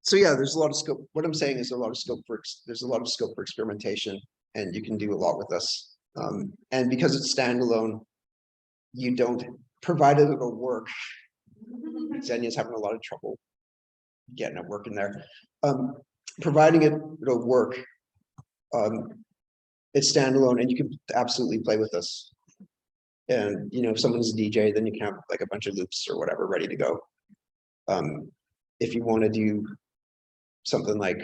So yeah, there's a lot of scope. What I'm saying is there's a lot of scope for experimentation, and you can do a lot with this. And because it's standalone, you don't, provided it'll work. Xenia's having a lot of trouble getting it working there. Providing it'll work, it's standalone, and you can absolutely play with this. And if someone's a DJ, then you can have like a bunch of loops or whatever ready to go. If you want to do something like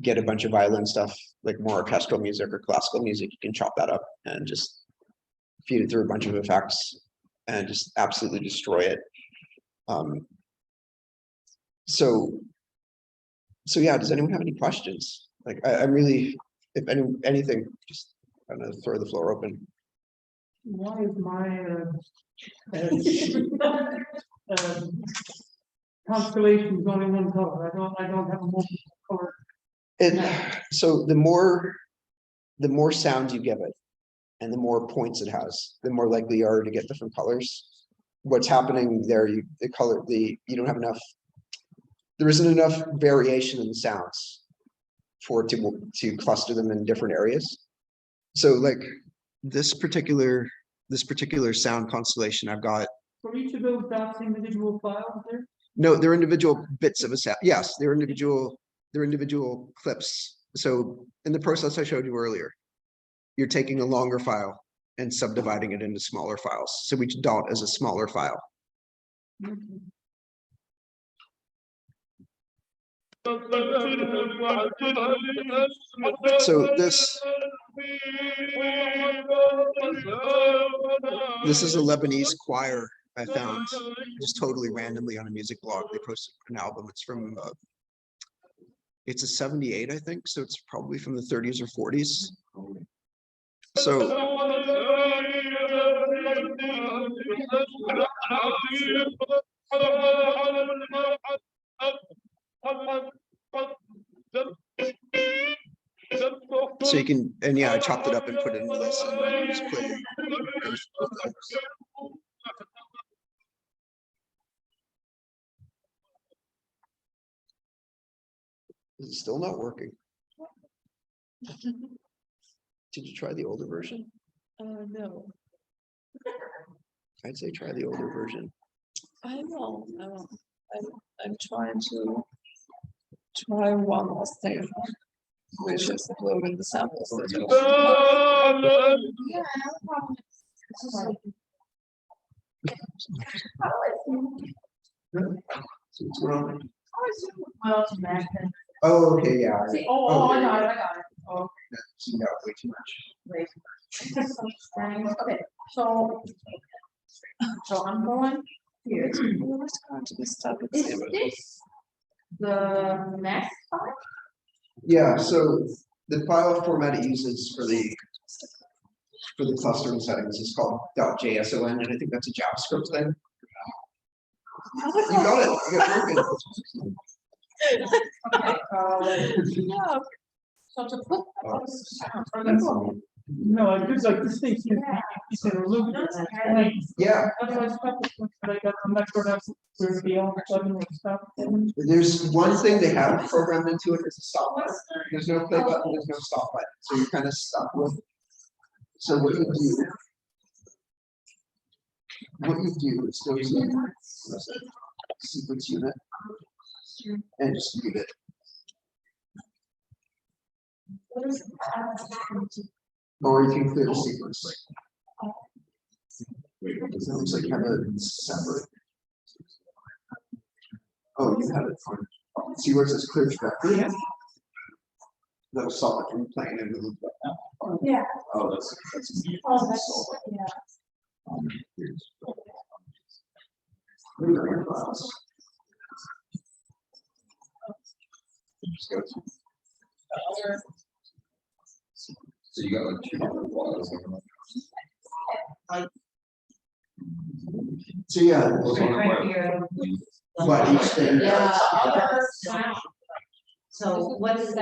get a bunch of violin stuff, like more orchestral music or classical music, you can chop that up and just feed it through a bunch of effects and just absolutely destroy it. So yeah, does anyone have any questions? Like I'm really, if anything, just I'm gonna throw the floor open. Why is my constellations only one color? I don't have a multiple color. So the more sound you give it, and the more points it has, the more likely you are to get different colors. What's happening there, you don't have enough. There isn't enough variation in the sounds for it to cluster them in different areas. So like this particular sound constellation I've got. For each of those dots, individual files there? No, they're individual bits of a sound. Yes, they're individual clips. So in the process I showed you earlier, you're taking a longer file and subdividing it into smaller files. So each dot is a smaller file. So this is a Lebanese choir I found just totally randomly on a music blog. They posted an album. It's from it's a 78, I think. So it's probably from the 30s or 40s. So you can, and yeah, I chopped it up and put it into this and just played it. Is it still not working? Did you try the older version? No, I'd say try the older version. I won't. I'm trying to try one last thing, which is uploading the samples. Well, it's back then. Oh, okay, yeah. Oh, I got it. Oh, No, way too much. wait. Okay, so I'm going here. It's going to be stuck at Is zero. this the next part? Yeah, so the file format it uses for the clustering settings is called .json, and I think that's a JavaScript thing. You got it. You got it working. Okay, Yeah. so to put. No, I just like this thing, you can remove it. Yeah, Otherwise, I'm not sure that's where the all button will stop. there's one thing they haven't programmed into it. It's a stop button. There's no play button. There's no stop button. So you're kind of stuck with. So what you do is go to sequence unit and just mute it. Or you can clear the sequence. It looks like kind of separate. Oh, you have it on. See where it says clear trajectory? That'll stop it from playing in the loop. Yeah. Oh, that's. Oh, that's, yeah. So you got like 2 different files. So yeah, Right here. but each thing. Yeah, other sound. So what is the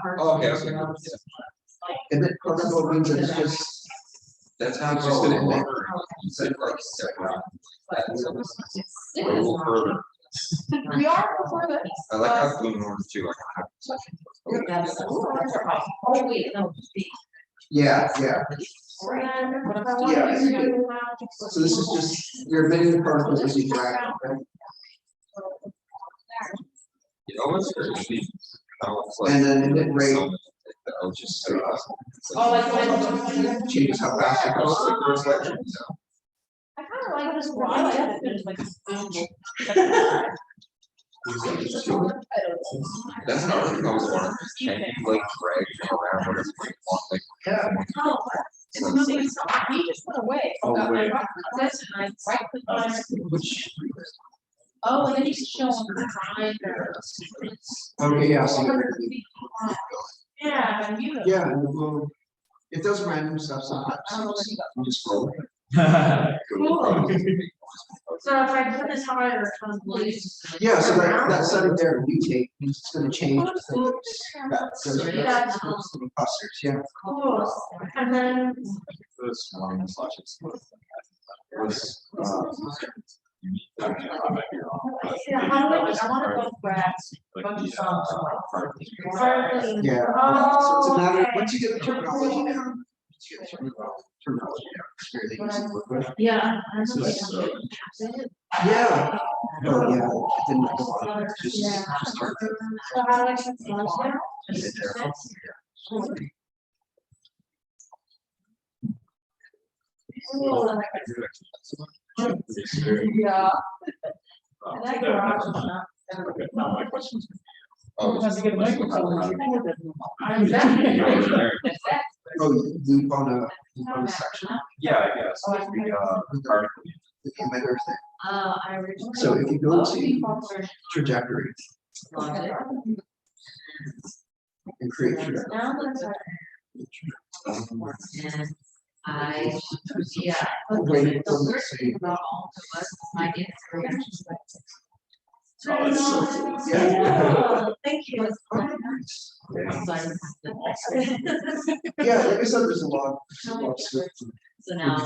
part? Oh, okay, okay. And then protocol means it's just. That's how It's it's just just gonna gonna make- instead of like separate. It's A little further. We are before this. I like how blue north too, like. That's oh, wait, no. Yeah, yeah. Yeah. So this is just, you're emitting the particles as you drag, right? You know what's crazy? How it's like- And then emit rate That I was just so. Oh, like when- changes how fast it goes. I kind of like this one. I like it. It's like. That's not what I was wondering. Can you like drag them around whatever you want, like? Oh, it's moving. He just went away. Oh, I wait. right this and I right click on it. Oh, and then you can show them the grinder. Okay, yeah, so. Yeah, and you. Yeah, and we'll, it does random stuff sometimes. I don't know what you got. You just roll. So if I put this higher, Yeah, so that setting there, mutate, means it's gonna change the things. That's clusters, yeah. cool, and then, This one slash explode. Was, yeah, how do I wanna go grab a bunch of songs. Yeah. So it's a matter, once you get the terminology down. Once you get the terminology down, it's fairly easy to work with. Yeah. Yeah. Oh, yeah, it didn't go on, just start to So how do I check songs now? get it there. Yeah. And that garage is not. Okay, now my questions. Sometimes you get a microphone. I'm exactly. Oh, loop on a section, Yeah, I guess, the article. the emitter thing. I originally. So if you go to trajectory and create trajectory. Now let's. And I, yeah. Wait, The let's worst see. thing about all of us, my Instagram. Yeah. Thank you. Yeah, like I said, there's a lot of stuff. So now.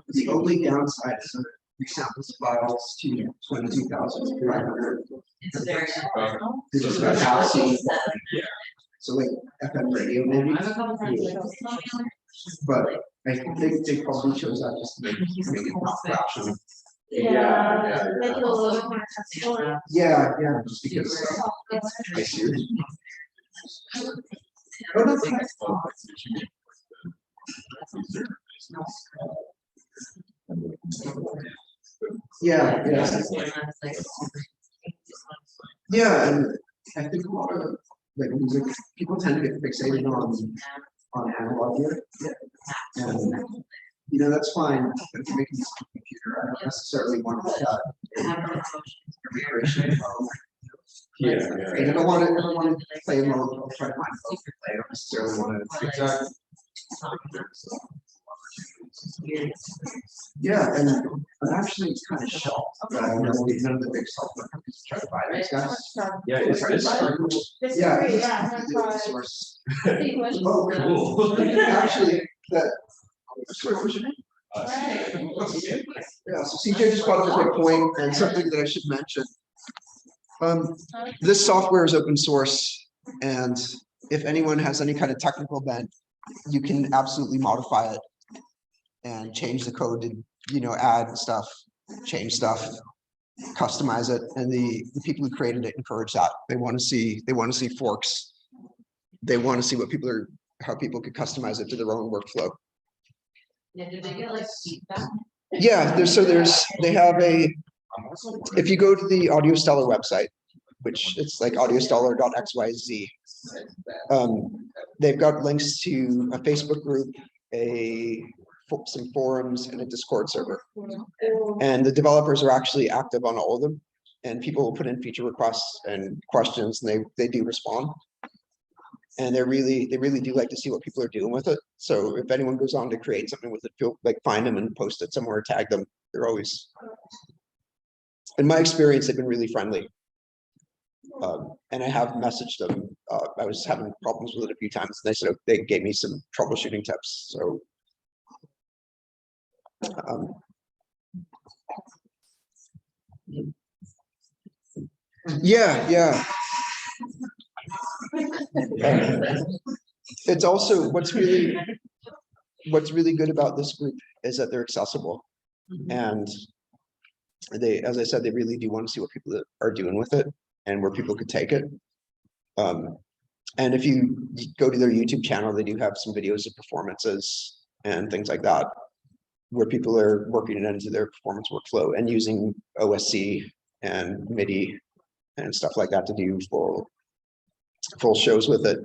The only downside is that resamples files to 22,500. It's very. They just got ASCII. So like FM radio maybe, I'm a couple times like. but I think they probably chose that just to make it not fraction. Yeah. Make it a little more textual. Yeah, just because. Misuse. Oh, no, yeah, and I think a lot of like music, people tend to get fixated on analog here. And that's fine, but if you're making this on a computer, I don't necessarily want to have immigration. I don't want to play mode, I'll try to find a play, I don't necessarily want to. Exactly. Yeah, and I'm actually kind of shocked that none of the big software companies try to buy these guys. Yeah, it's this. This is Yeah, great, it's yeah. the open source. That's Oh, Cool. actually, that. Sorry, what's your name? Yeah, so CJ just brought up a good point and something that I should mention. This software is open source, and if anyone has any kind of technical bent, you can absolutely modify it and change the code to, add stuff, change stuff, customize it. And the people who created it encourage that. They want to see forks. They want to see how people could customize it to their own workflow. Yeah, did they get like feedback? Yeah, they have if you go to the Audiostellar website, which it's like audiostellar.xyz, they've got links to a Facebook group, some forums, and a Discord server. And the developers are actually active on all of them, and people will put in feature requests and questions, and they do respond. And they really do like to see what people are doing with it. So if anyone goes on to create something with it, feel like find them and post it somewhere, tag them. They're always, in my experience, they've been really friendly. And I have messaged them. I was having problems with it a few times, and they gave me some troubleshooting tips. So yeah. It's also what's really good about this group is that they're accessible, and as I said, they really do want to see what people are doing with it and where people could take it. And if you go to their YouTube channel, they do have some videos of performances and things like that, where people are working it into their performance workflow and using OSC and MIDI and stuff like that to do full shows with it.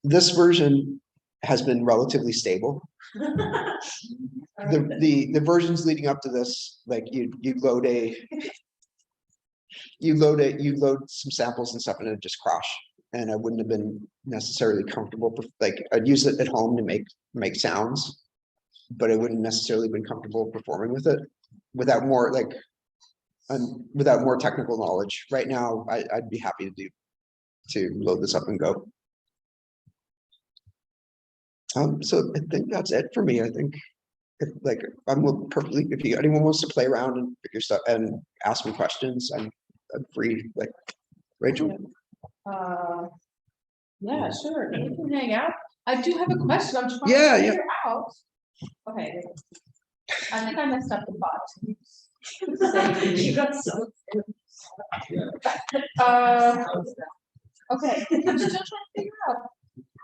This version has been relatively stable. The versions leading up to this, like you load some samples and stuff, and it just crash. And I wouldn't have been necessarily comfortable. Like I'd use it at home to make sounds, but I wouldn't necessarily been comfortable performing with it without more like, without more technical knowledge. Right now, I'd be happy to load this up and go. So I think that's it for me. I think like I'm perfectly, if anyone wants to play around and figure stuff and ask me questions, I'm free. Like Rachel. Yeah, sure, you can hang out. I do have a question, I'm trying Yeah, to yeah. figure out. Okay. I think I messed up the button. You got so. Okay, I'm still trying to figure out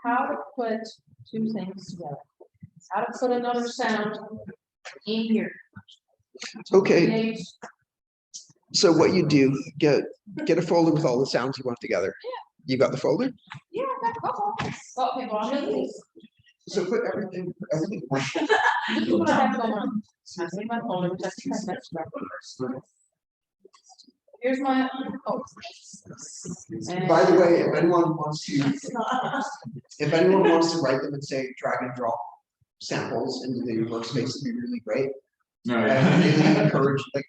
how to put two things together. How to put another sound in here. Okay, so what you do, get a folder with all the sounds you want together. Yeah. You got the folder? Yeah, that's all. Okay, well, I'm gonna leave. So put everything. This is what I have going on. I'm in my folder, which I think I messed up. Here's my. Oh. By the way, if anyone wants to write them and say drag and drop samples into the workspace, it'd be really great. I really encourage, like,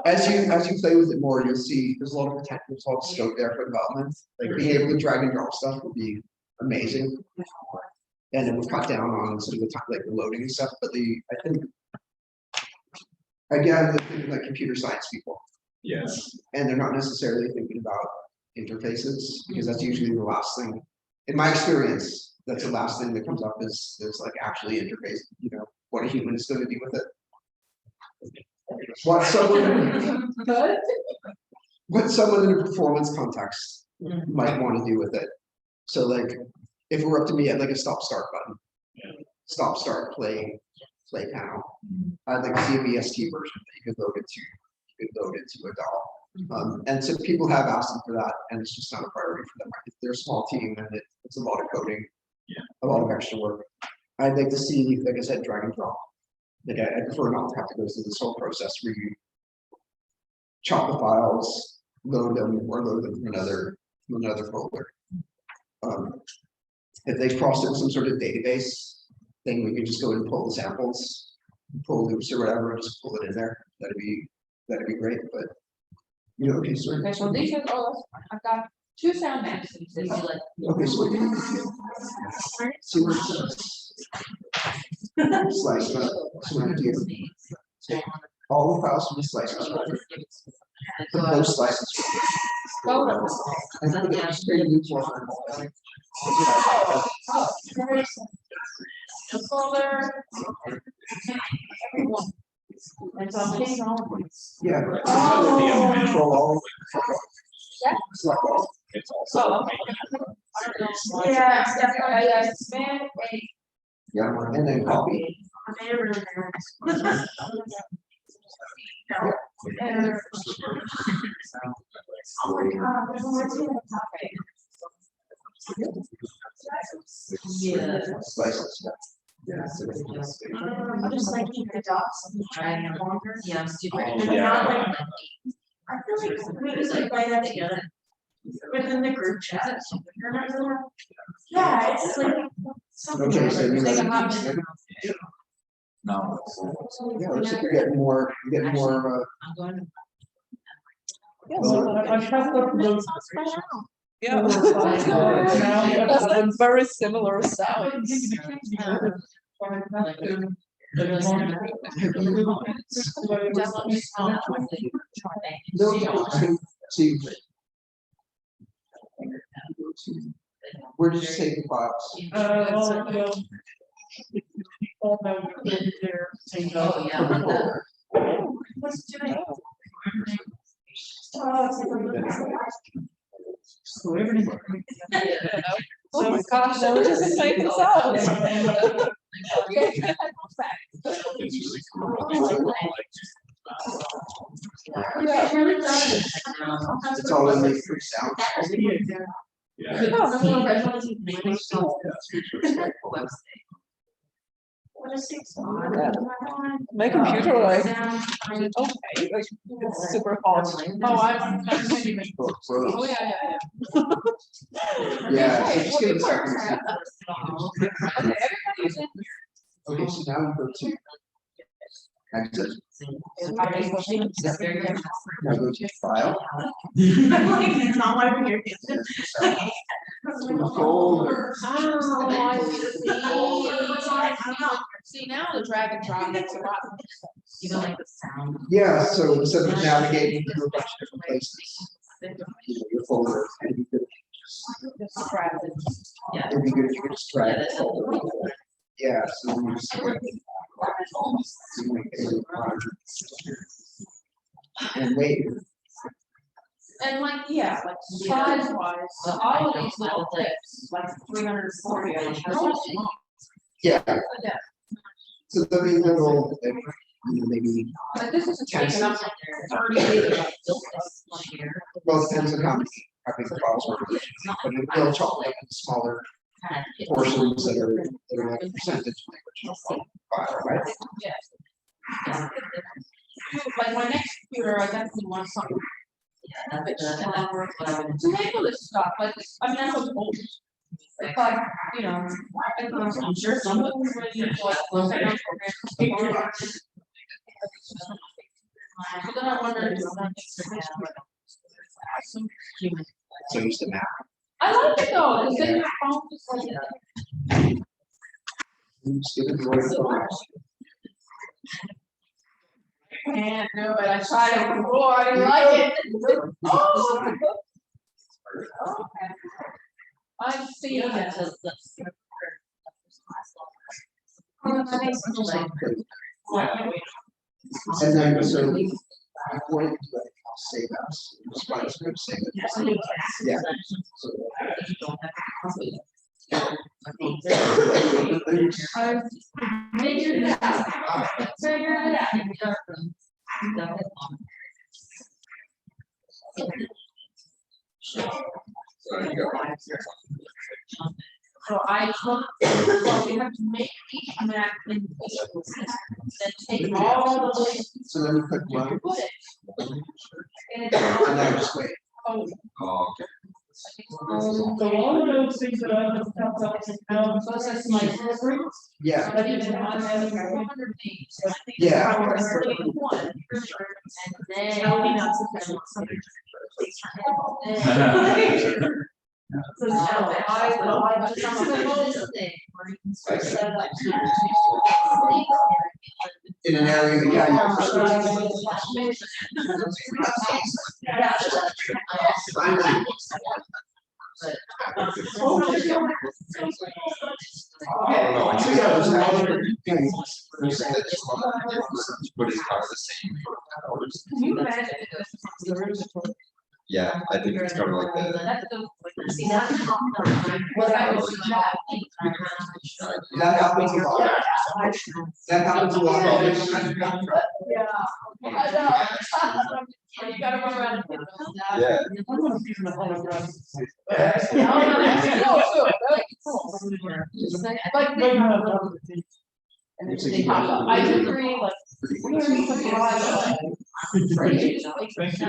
as you play with it more, you'll see there's a lot of potential, there's a lot of scope there for development. Like being able to drag and drop stuff would be amazing. And it would cut down on some of the time, like the loading and stuff, but I think again, the thing like computer science people. Yes. And they're not necessarily thinking about interfaces, because that's usually the last thing. In my experience, that's the last thing that comes up is like actually interface, what a human is going to do with it. What someone in a performance context might want to do with it. So like, if it were up to me, I'd like a stop start button. Stop start play panel. I'd like to see a VST version that you could load into a DAW. And so people have asked them for that, and it's just not a priority for them. If they're a small team and it's a lot of coding, a lot of extra work. I'd like to see, like I said, drag and drop. Like I prefer not to have to go through this whole process where you chop the files, load them from another folder. If they crossed it with some sort of database thing, we could just go and pull the samples, pull loops or whatever, and just pull it in there. That'd be great. But okay, sorry. Okay, so these are all, I've got two sound maps. Okay, so see what it says. Slice, so what do you take all the files from the slices, put those slices. And put it straight into The folder. Everyone. And so I'm getting all of these. yeah. Oh. Control all. Yeah. Select all. Oh, okay. Yeah, definitely, I spent a. Yeah, and then copy. Yeah. Slices. Yeah. I just like keep the dots. Trying it longer. Yeah, I'm super. I feel like we just like write that together within the group chat. Yeah, it's like. Okay, so you Take a know, hot minute. No. yeah, looks like you're getting more. I'm going to. Well, I have got those. Yeah. Now, That's like very similar sounds. See. Where did you save the files? All know their same. Oh, yeah. What's doing? Oh, it's like. So everything. Oh my gosh, that was just making sounds. Yeah, it really does. It's all in the free sound. My computer like, okay, like it's super hot. Oh, I'm. Oh, yeah. Yeah, so just give it a second. Okay, everybody's in. Okay, so now we go to exit. Now go to file. It's not why we're here. Folder. See, now the drag and drop makes a lot of sense. You don't like the sound. Yeah, so instead of navigating through a bunch of different places, your folder, and you could, Just grab it. Yeah. it'd be good if you could just drag Yeah, the that's folder. Yeah, so you just. And wait. And like, yeah, like size wise, all of these little clips, like 340. Yeah, Yeah, so there'll be little, like, maybe, but this is taking up 30 gigabytes. well, it depends on how big the files are. But they'll chop it up into smaller portions that are like a percentage of the original file, right? Like my next computer, I definitely want something. To handle this stuff, like, I mean, that's what's old. It's like, you know, I'm sure some of them really use like those kind of programs. But then I wonder if some human. So use the map. I like it though, because then your phone is like. Just give it the right phone. Can't do it, I tried it before, I didn't like it. Oh. Okay. I see it. And then, so, before you do it, I'll save us. Just find a script, save it. Yeah. So, Figured it out. Figured it out. So you go. So I took, so we have to make each map in pieces, then take all the way. so then you click run, Put it. And and now just wait. oh, Oh, okay. So all of those things that I just talked about, so it says my favorite. Yeah, But even on the 100 days. Yeah. And then. So now I just some of this thing where you can sort of set it up. in an area, yeah. But it's kind of the same for hours. Can you imagine? Yeah, I think it's kind of like the. See, that's what I was. That happens a lot. That happens a lot. Yeah. I know. You gotta run around. Yeah. I'm gonna see some holograms. Like, Maybe not all of the things. they pop up. I do agree, like. Thank you.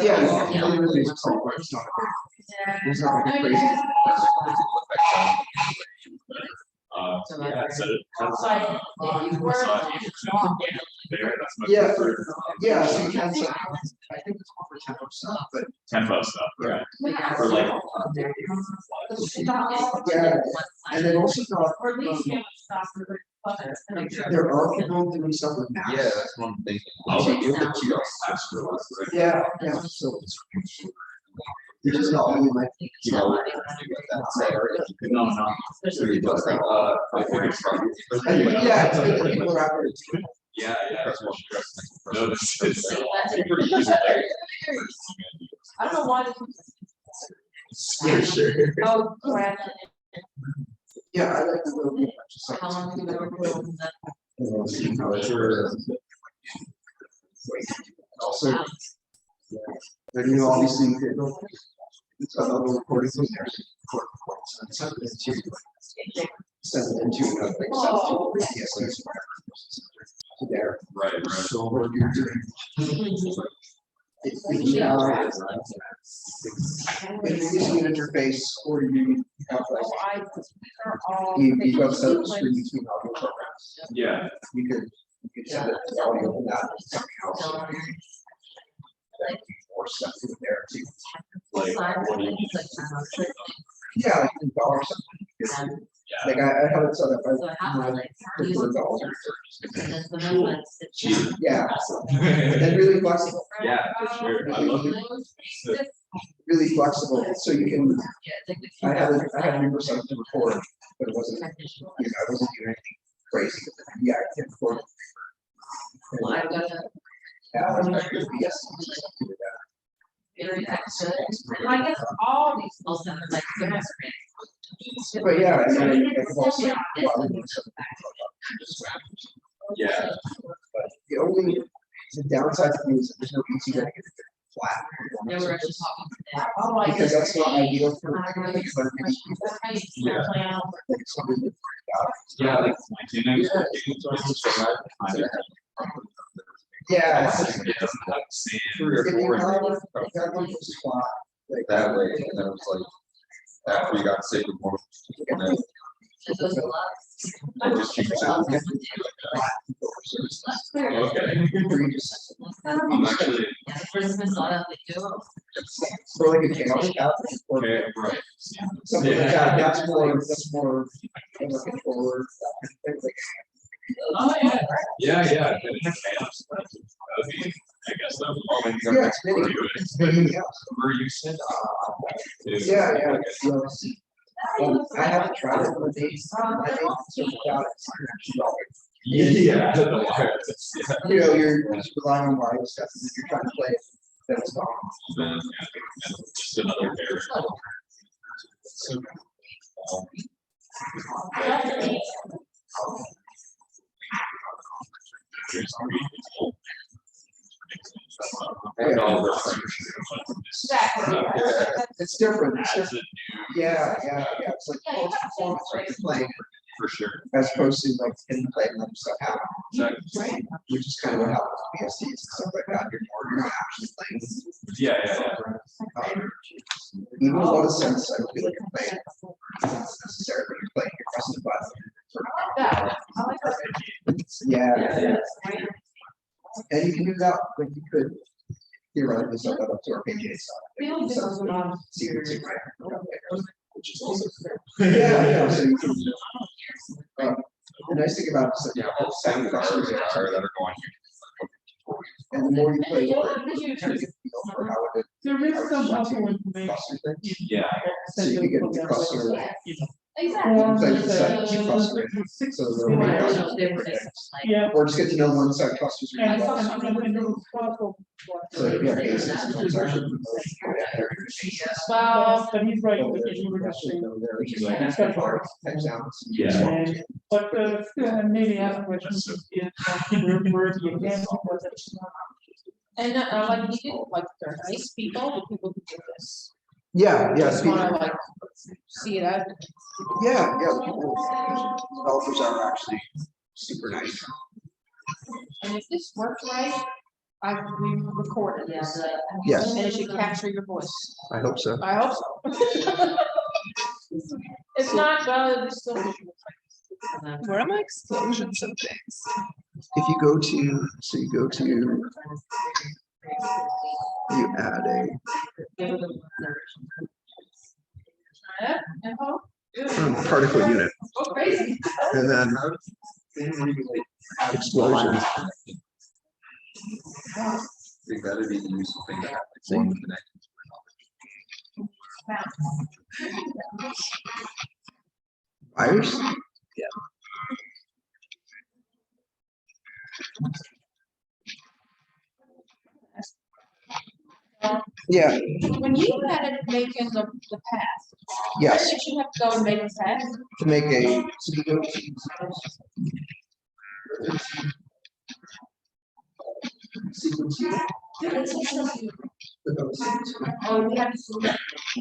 Yeah. It's not- It's not like crazy. Yeah, so that's. Like, if you were. There, that's my. Yeah, preferred. Yeah, so you can set, I think it's more for tempo stuff, but Tempo stuff, right? Yeah. For like. yeah, and then also Or at least, you know, stop for the. there are people doing stuff with maps. Yeah, that's one thing. I'll do the kiosk faster. Yeah, yeah, so. It's just not only like. You know, that's area. No, no. So he does that, I think it's probably. Yeah, it's good that people are out there. Yeah, yeah. Press one, press next. No, this is. Pretty easy. I don't know why. Yeah, sure. Oh, crap. Yeah, I like the little bit of stuff. How long have you ever been on that? Also, then you obviously it's other recordings in there. Send it into another thing. Oh. Yes, there's. There. Right, right. So what you're doing. If you have if you use an interface or you have like you go set up a screen between audio programs. Yeah. You could send it to audio and that something else. Or stuff in there too. Like, what do you mean? Yeah, like $1 or something. Like I have it set up. So how I like use prefer it. $1. And then the moments that you- Yeah, and really flexible, Yeah, for sure. I love it. really flexible, so you can, Yeah, it's like the I had keyboard I had a percent to record, but it wasn't, technician. I wasn't doing anything crazy. Yeah, I can record. Well, I've got a Yeah, I was back to BS. very extra. And I guess all these will send like the next But yeah, I mean, I can also. Yeah. But the downside to me is that there's no easy way to get it flat. They were actually talking today. Because that's not ideal for. Yeah. Like somebody. Yeah, like my tuning. Yeah. It doesn't have the same. Three or If you four. have one, that one was flat, like That way, and then it was like, after you got sick of more. And then It was a lot. it just keeps it. Okay. I'm actually, Yeah, the person saw that they do. For like a chaos app or okay, right. something like that, that's more. I'm looking forward. Oh, yeah. Yeah. That would be, I guess that would probably. Yeah, it's many. Where you said. Yeah. I haven't tried it on days. Yeah. The wireless, yeah. You know, you're just relying on wireless stuff, and if you're trying to play it, then it's gone. Then, yeah, just another barrier. So, It's different, it's As a different. new, Yeah, it's like close performance like you're playing, for sure. as opposed to like hidden play and letting stuff happen, Exactly. which is kind of what happens with PSDs and stuff like that, you're not actually playing. Yeah. Even a lot of sense, I don't feel like you're playing, it's not necessarily you're playing, you're pressing the button. Yeah. And you can do that, like you could theoretically set that up to arpeggiate stuff. Sequencing, right? Which is also. Yeah, so you can. The nice thing about it is that. Yeah, all sound cars that are going. And the more you play, the more you kind of get a feel for how it There is some also information. cluster things. Yeah. So you can get the cluster. Exactly. Like the set keep clustering. So the way clusters. Yeah. Or just get to know one side clusters. really And well. it was possible. So if you have cases, it's actually. But he's right, because you were just saying. It's got parts. Yeah. And, but, maybe ask questions if, where do you get, was it? And like you did, like they're nice people, the people who do this. Yeah, Just wanna like see it out. Yeah, people, developers are actually super nice. And if this works right, we recorded this. Yes. And it should capture your voice. I hope so. I hope so. It's not, well, it's still. Where are my explosions and things? If you go to, so you go to, you add a particle unit Oh, crazy. and then explosions. I think that'd be the useful thing to have. Like one connection. Wires? Yeah, When you had it making the path. yes, You should have to go and make a path. to make a, so you go to. Sequence unit. Oh, you have to select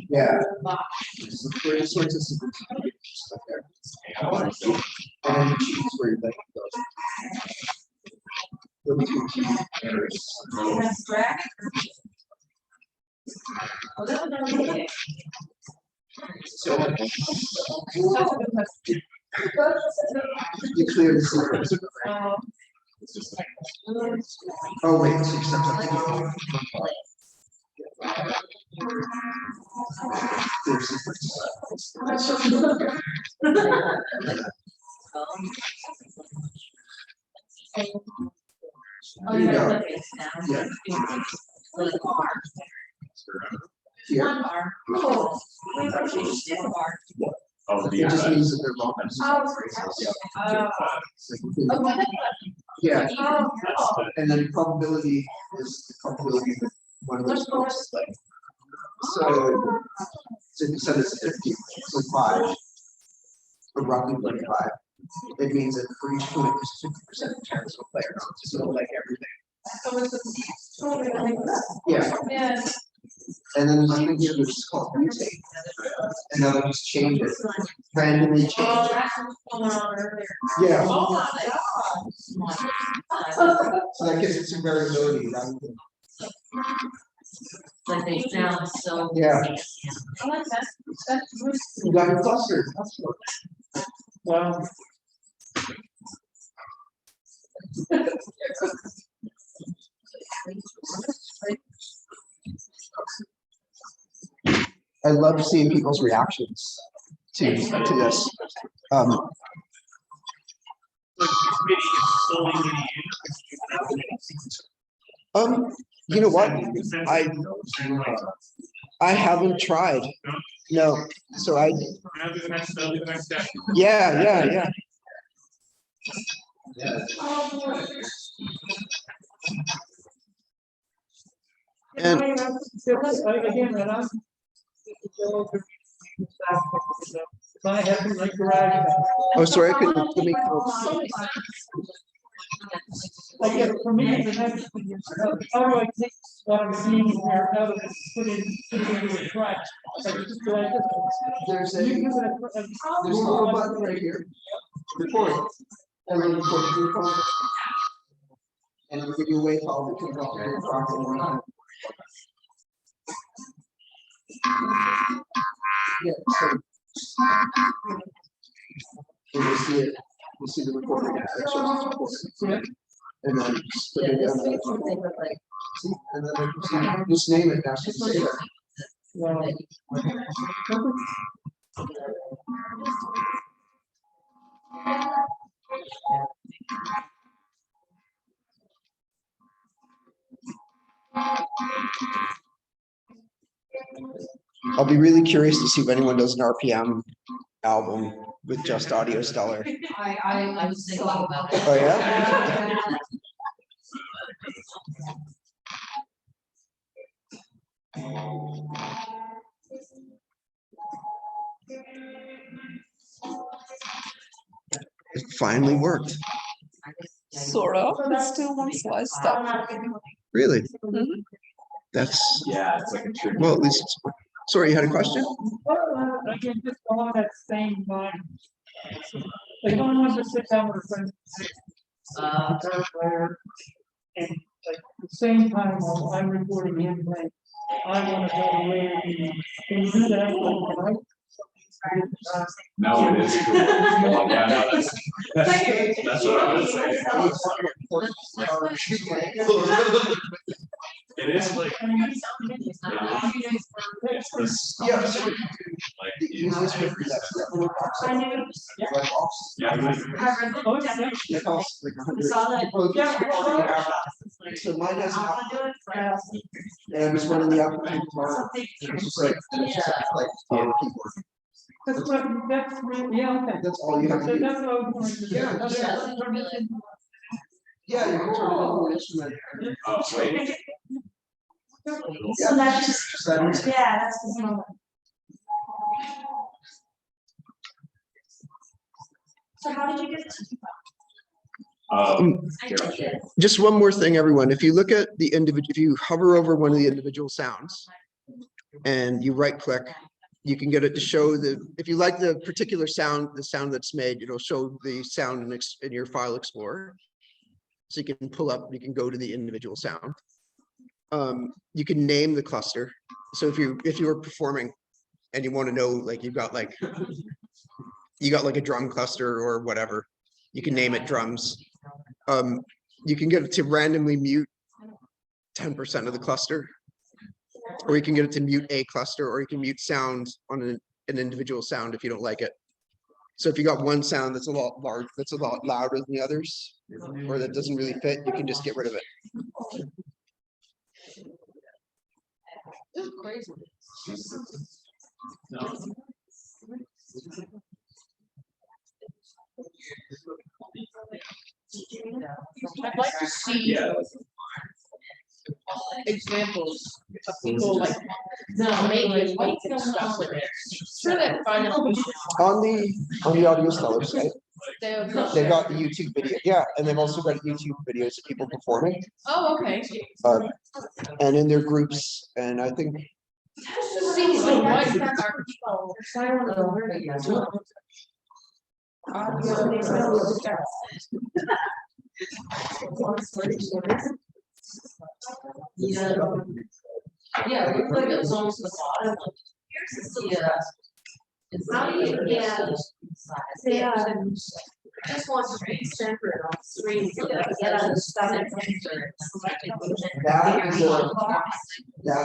Yeah. the box. So for this one, it's a sequence unit, just like there. And then you choose where you're letting it go. Go between two errors. You have to drag. Oh, that would never be it. You clear the secret. Oh, wait, so you stepped up. Clear secrets. There you go. Yeah. Here. Oh, It just means that they're wrong. Yeah, and then probability is the probability that one of those folks is like. So if you said it's 50, so 5, or roughly 25, it means that for each point, there's 50% chance of a player, so like everything. Yeah. And then I think here there's called mutate. And then I'll just change it, randomly change it. Yeah. So that gives it some variability rather than. Like they sound so. Yeah. I like that. That's good. You got it clustered. That's good. Wow. I love seeing people's reactions to this. You know what? I haven't tried. No, so yeah. And Again, and I'm. I have like garage. oh, sorry, I couldn't. Let me. I get for me, the next thing is, how do I take what I'm seeing here, now that it's put into a track? Like, just go like this. There's a You use there's a little button right here. Record. And then record. And it'll give you a wave file that comes off your property. Yeah, so you'll see it. You'll see the recording. Yeah. And then just put it down. See, and then just name it. That's just say that. I'll be really curious to see if anyone does an RPM album with just Audiostellar. I was thinking about it. Oh, yeah? It finally worked. Sort of, it's still one slice stuff. Really? Mhm. That's, Yeah, it's like a trick. well, at least, sorry, you had a question? Again, just along that same line. Like, one wants to sit down with a friend. Guitar player, and like, at the same time, while I'm recording him playing, I want to go away and can you do that, right? No, it is cool. Yeah, no, that's what I would say. It is like. Yeah, so Like, the easiest way for that is that little box. Red box. yeah, Oh, yeah. It costs like 100. So mine has an output, and I'm just running the output tomorrow. It's just like keyboard. That's really, yeah, okay. That's all you have to do. That's what I was going to do. Yeah, That's yeah. what I'm going to do. Yeah, you can turn it into an instrument. oh, wait. So that's just, That is- yeah, that's the same. So how did you get to? I took it. Just one more thing, everyone. If you look at the individual, if you hover over one of the individual sounds and you right click, you can get it to show the, if you like the particular sound, the sound that's made, it'll show the sound in your file explorer. So you can pull up, you can go to the individual sound. you can name the cluster. So if you were performing and you want to know, like you got like a drum cluster or whatever, you can name it drums. You can get it to randomly mute 10% of the cluster, or you can get it to mute a cluster, or you can mute sound on an individual sound if you don't like it. So if you got one sound that's a lot large, that's a lot louder than the others, or that doesn't really fit, you can just get rid of it. This is crazy. I'd like to see examples of people like, no, maybe making stuff with it. Sure, that find out. On the Audiostellar site, They've they've got the YouTube video, yeah, and they've also got YouTube videos of people performing, Oh, okay. and in their groups, and I think See, like, why are Yeah, it looks like it's almost the bottom. Yeah. It's not even, yeah. Yeah. Just want to be centered on screen. Get on the stuff. that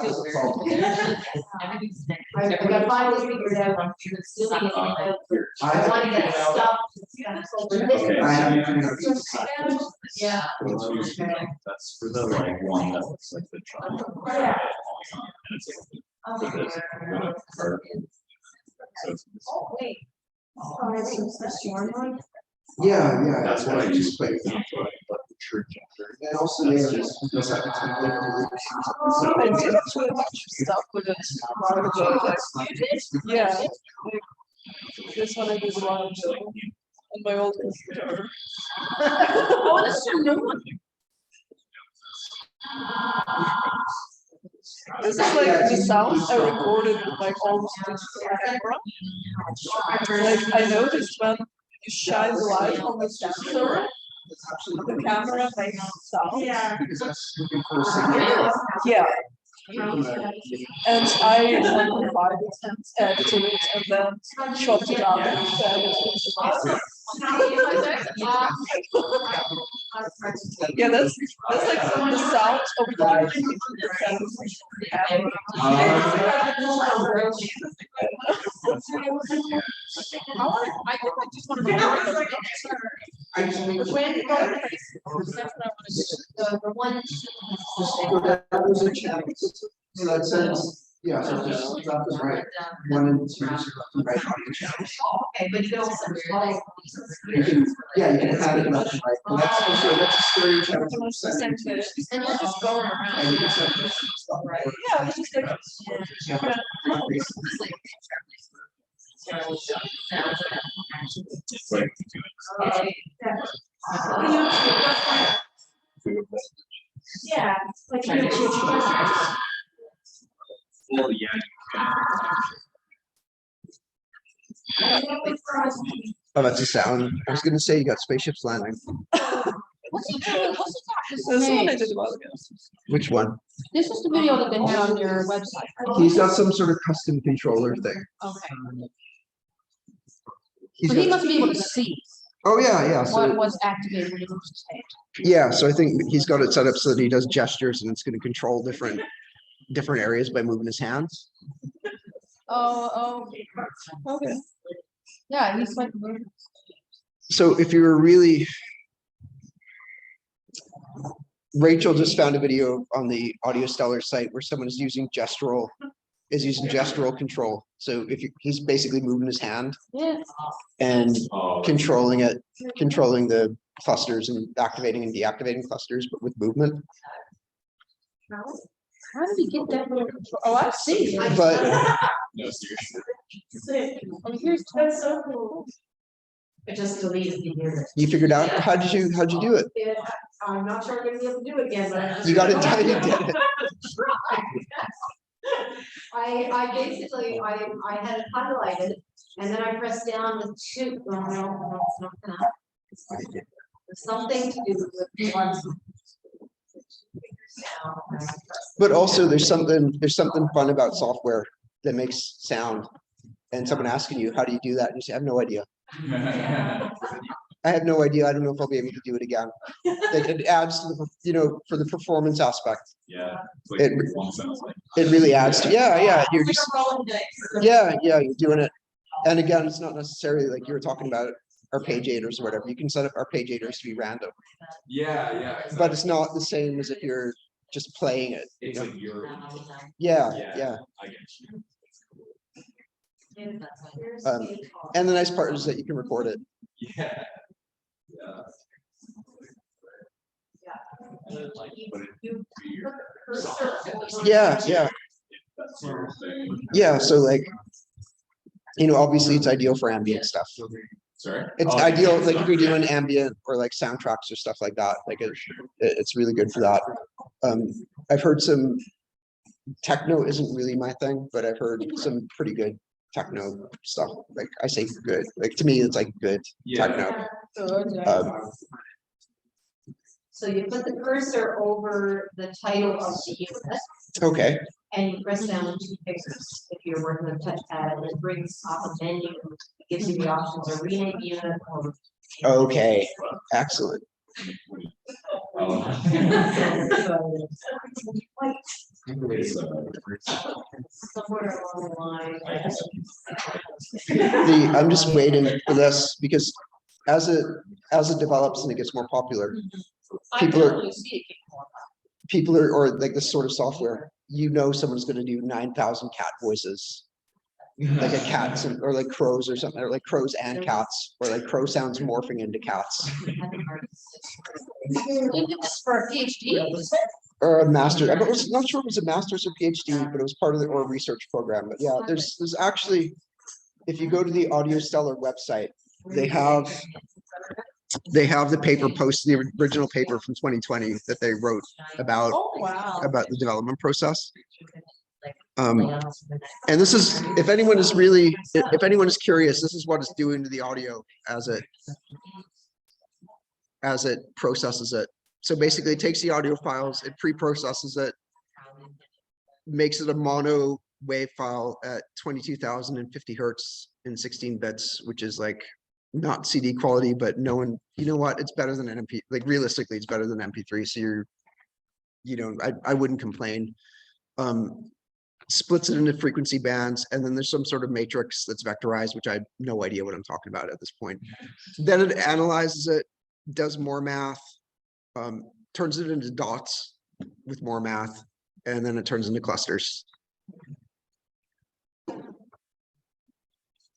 was a problem. I finally figured out. I want to get stuff. Yeah. That's for the like one that looks like the drum. Yeah. So Oh, wait. Oh, I think that's your one. Yeah, that's what I just played. But the church. and also they have just. So I did actually much stuff with it. A while ago, like, yeah, like, this one I did a while ago on my old computer. Oh, this is a new one. This is like the sound I recorded with my old digital camera. Like I noticed when you shine the light on the sensor, the camera makes sound. Yeah. Yeah. And I amplified it and edited it and then chopped it out and added it. Yeah, that's like the sound of light. I think I just want to. The one. So that says, yeah, so just drop this right, 1 and 2, right on each other. Okay, but you can also. You can, yeah, you can have it left and right, and that's also, that's a stereo channel. And we're just going around. And you can set this stuff, right? Yeah, it's just like Yeah. It's like Yeah. Like. well, yeah. Oh, that's a sound. I was gonna say you got spaceships landing. What's the this one I did a while ago. Which one? This is the video that they had on your website. He's got some sort of custom controller thing. Okay. He's So he got, must be able to see oh, yeah, what so, was activated when he goes to stage. yeah, so I think he's got it set up so that he does gestures and it's gonna control different areas by moving his hands. Oh, Okay. yeah, he's like. So if you were really, Rachel just found a video on the Audiostellar site where someone is using gestural control. So if he's basically moving his hand Yeah. and controlling it, controlling the clusters and activating and deactivating clusters, but with movement. How did he get that little control? Oh, I see. But No, seriously. Oh, here's. That's so cool. I just deleted the year. you figured out, how'd you do it? I'm not sure I'm gonna be able to do it again, but. You got it done, you did it. I basically, I had it highlighted and then I pressed down with two, no, it's not that. It's something to do with one. But also there's something fun about software that makes sound. And someone asking you, how do you do that? And you say, I have no idea. I have no idea. I don't know if I'll be able to do it again. Like it adds to the, you know, for the performance aspect. Yeah. It really adds to, yeah, you're just, yeah, you're doing it. And again, it's not necessarily like you were talking about arpeggiators or whatever. You can set up arpeggiators to be random, Yeah. but it's not the same as if you're just playing it. You It's know? like you're. Yeah. I get you. And the nice part is that you can record it. Yeah. And then, like, put it into your song. Yeah. That's your thing. Yeah, so like, you know, obviously it's ideal for ambient stuff. Sorry? It's Oh, ideal, yeah. like if you're doing ambient or like soundtracks or stuff like that, like it's really good for that. I've heard some techno isn't really my thing, but I've heard some pretty good techno stuff. Like I say good, like to me, it's like good techno. So you put the cursor over the title of the unit Okay, and you press down the two pictures if you're working with touchpad and it brings up a menu, gives you the options of rename unit or. okay, excellent. Somewhere along the line. I'm just waiting for this because as it develops and it gets more popular, people are, or like this sort of software, you know, someone's going to do 9,000 cat voices, like a cat or like crows or something, or like crows and cats, or like crow sounds morphing into cats. For a PhD. Or a master. I was not sure if it was a master's or PhD, but it was part of the or research program. But yeah, there's actually, if you go to the Audiostellar website, they have the paper posted, the original paper from 2020 that they wrote about about the development process. And this is, if anyone is curious, this is what it's doing to the audio as it processes it. So basically it takes the audio files, it pre-processes it, makes it a mono wave file at 22,050 hertz in 16 bits, which is like not CD quality, but no one, you know what, it's better than MP, like realistically, it's better than MP3. So I wouldn't complain. Splits it into frequency bands, and then there's some sort of matrix that's vectorized, which I have no idea what I'm talking about at this point. Then it analyzes it, does more math, turns it into dots with more math, and then it turns into clusters.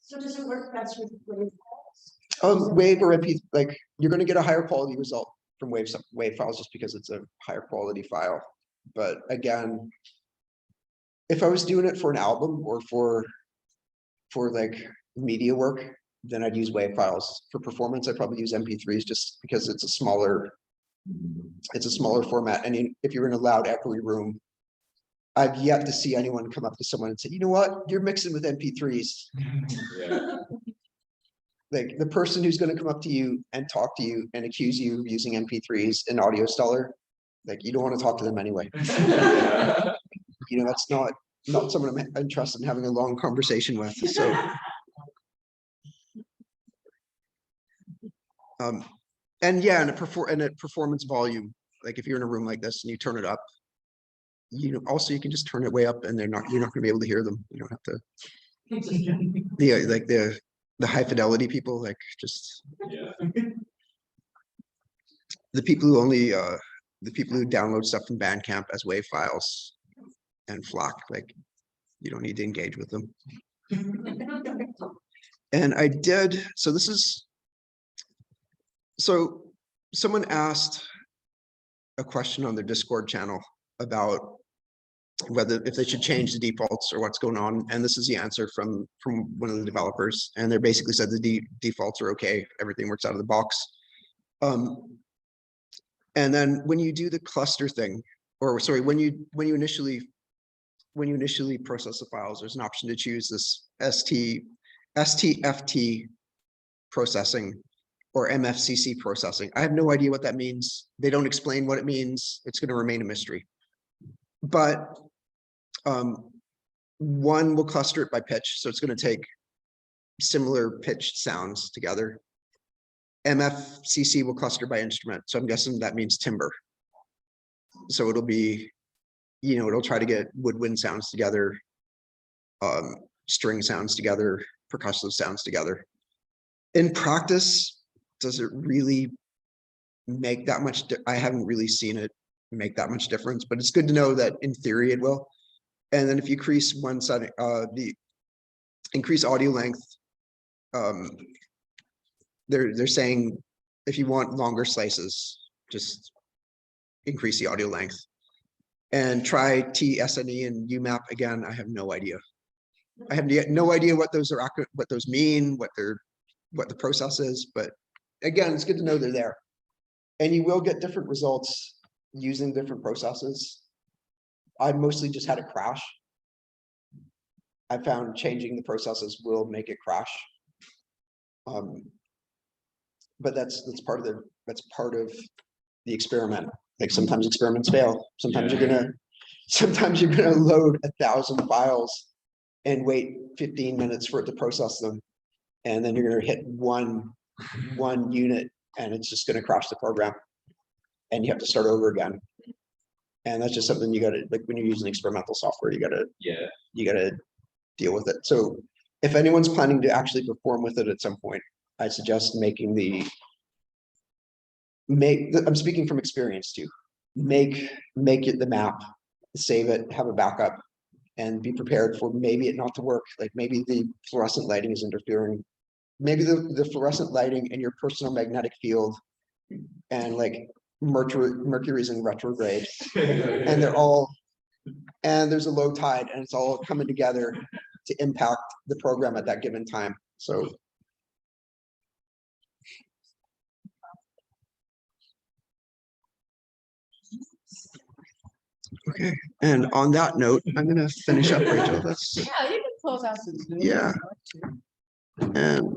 So does it work best with wave? Wave or MP, like you're going to get a higher quality result from wave files just because it's a higher quality file. But again, if I was doing it for an album or for like media work, then I'd use wave files. For performance, I'd probably use MP3s just because it's a smaller format. And if you're in a loud echoey room, I've yet to see anyone come up to someone and say, you know what, you're mixing with MP3s. Yeah. Like the person who's going to come up to you and talk to you and accuse you of using MP3s in Audiostellar, like you don't want to talk to them anyway. You know, that's not someone I'm interested in having a long conversation with. So, and yeah, and a performance volume. Like if you're in a room like this and you turn it up, you can just turn it way up, and you're not going to be able to hear them. You don't have to. Like the high fidelity people, like just the people who download stuff from Bandcamp as WAV files and FLAC, like you don't need to engage with them. And I did, so someone asked a question on their Discord channel about if they should change the defaults or what's going on. And this is the answer from one of the developers. And they basically said the defaults are okay. Everything works out of the box. And then when you do the cluster thing, or sorry, when you initially process the files, there's an option to choose this STFT processing or MFCC processing. I have no idea what that means. They don't explain what it means. It's going to remain a mystery. but one will cluster it by pitch, so it's going to take similar pitched sounds together. MFCC will cluster by instrument, so I'm guessing that means timbre. So it'll be, you know, it'll try to get woodwind sounds together, string sounds together, percussive sounds together. In practice, does it really make that much? I haven't really seen it make that much difference, but it's good to know that in theory it will. And then if you increase one setting, the increase audio length, they're saying if you want longer slices, just increase the audio length. And try TSNE and UMAP again. I have no idea. I have no idea what those are, what those mean, what the process is. But again, it's good to know they're there. And you will get different results using different processes. I mostly just had it crash. I found changing the processes will make it crash. But that's part of the experiment. Like sometimes experiments fail. Sometimes you're gonna load 1,000 files and wait 15 minutes for it to process them, and then you're gonna hit one unit, and it's just gonna crash the program, and you have to start over again. And that's just something you gotta, like when you're using experimental software, you gotta deal with it. So if anyone's planning to actually perform with it at some point, I suggest making I'm speaking from experience too. Make it the map, save it, have a backup, and be prepared for maybe it not to work. Like maybe the fluorescent lighting is interfering. Maybe the fluorescent lighting in your personal magnetic field, and like Mercury's in retrograde, and there's a low tide, and it's all coming together to impact the program at that given time. So. Okay, and on that note, I'm gonna finish up, Rachel. That's Yeah, you can close out. yeah. And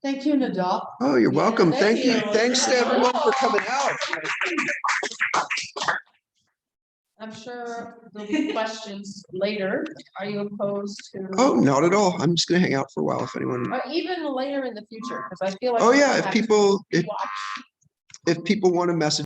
Thank you, Neddal. oh, you're welcome. Thank Thank you. you. Thanks to everyone for coming out. I'm sure there'll be questions later. Are you opposed to? Oh, not at all. I'm just gonna hang out for a while if anyone. Or even later in the future, because I feel like. Oh we're yeah, gonna if have to people watch. if people want to message.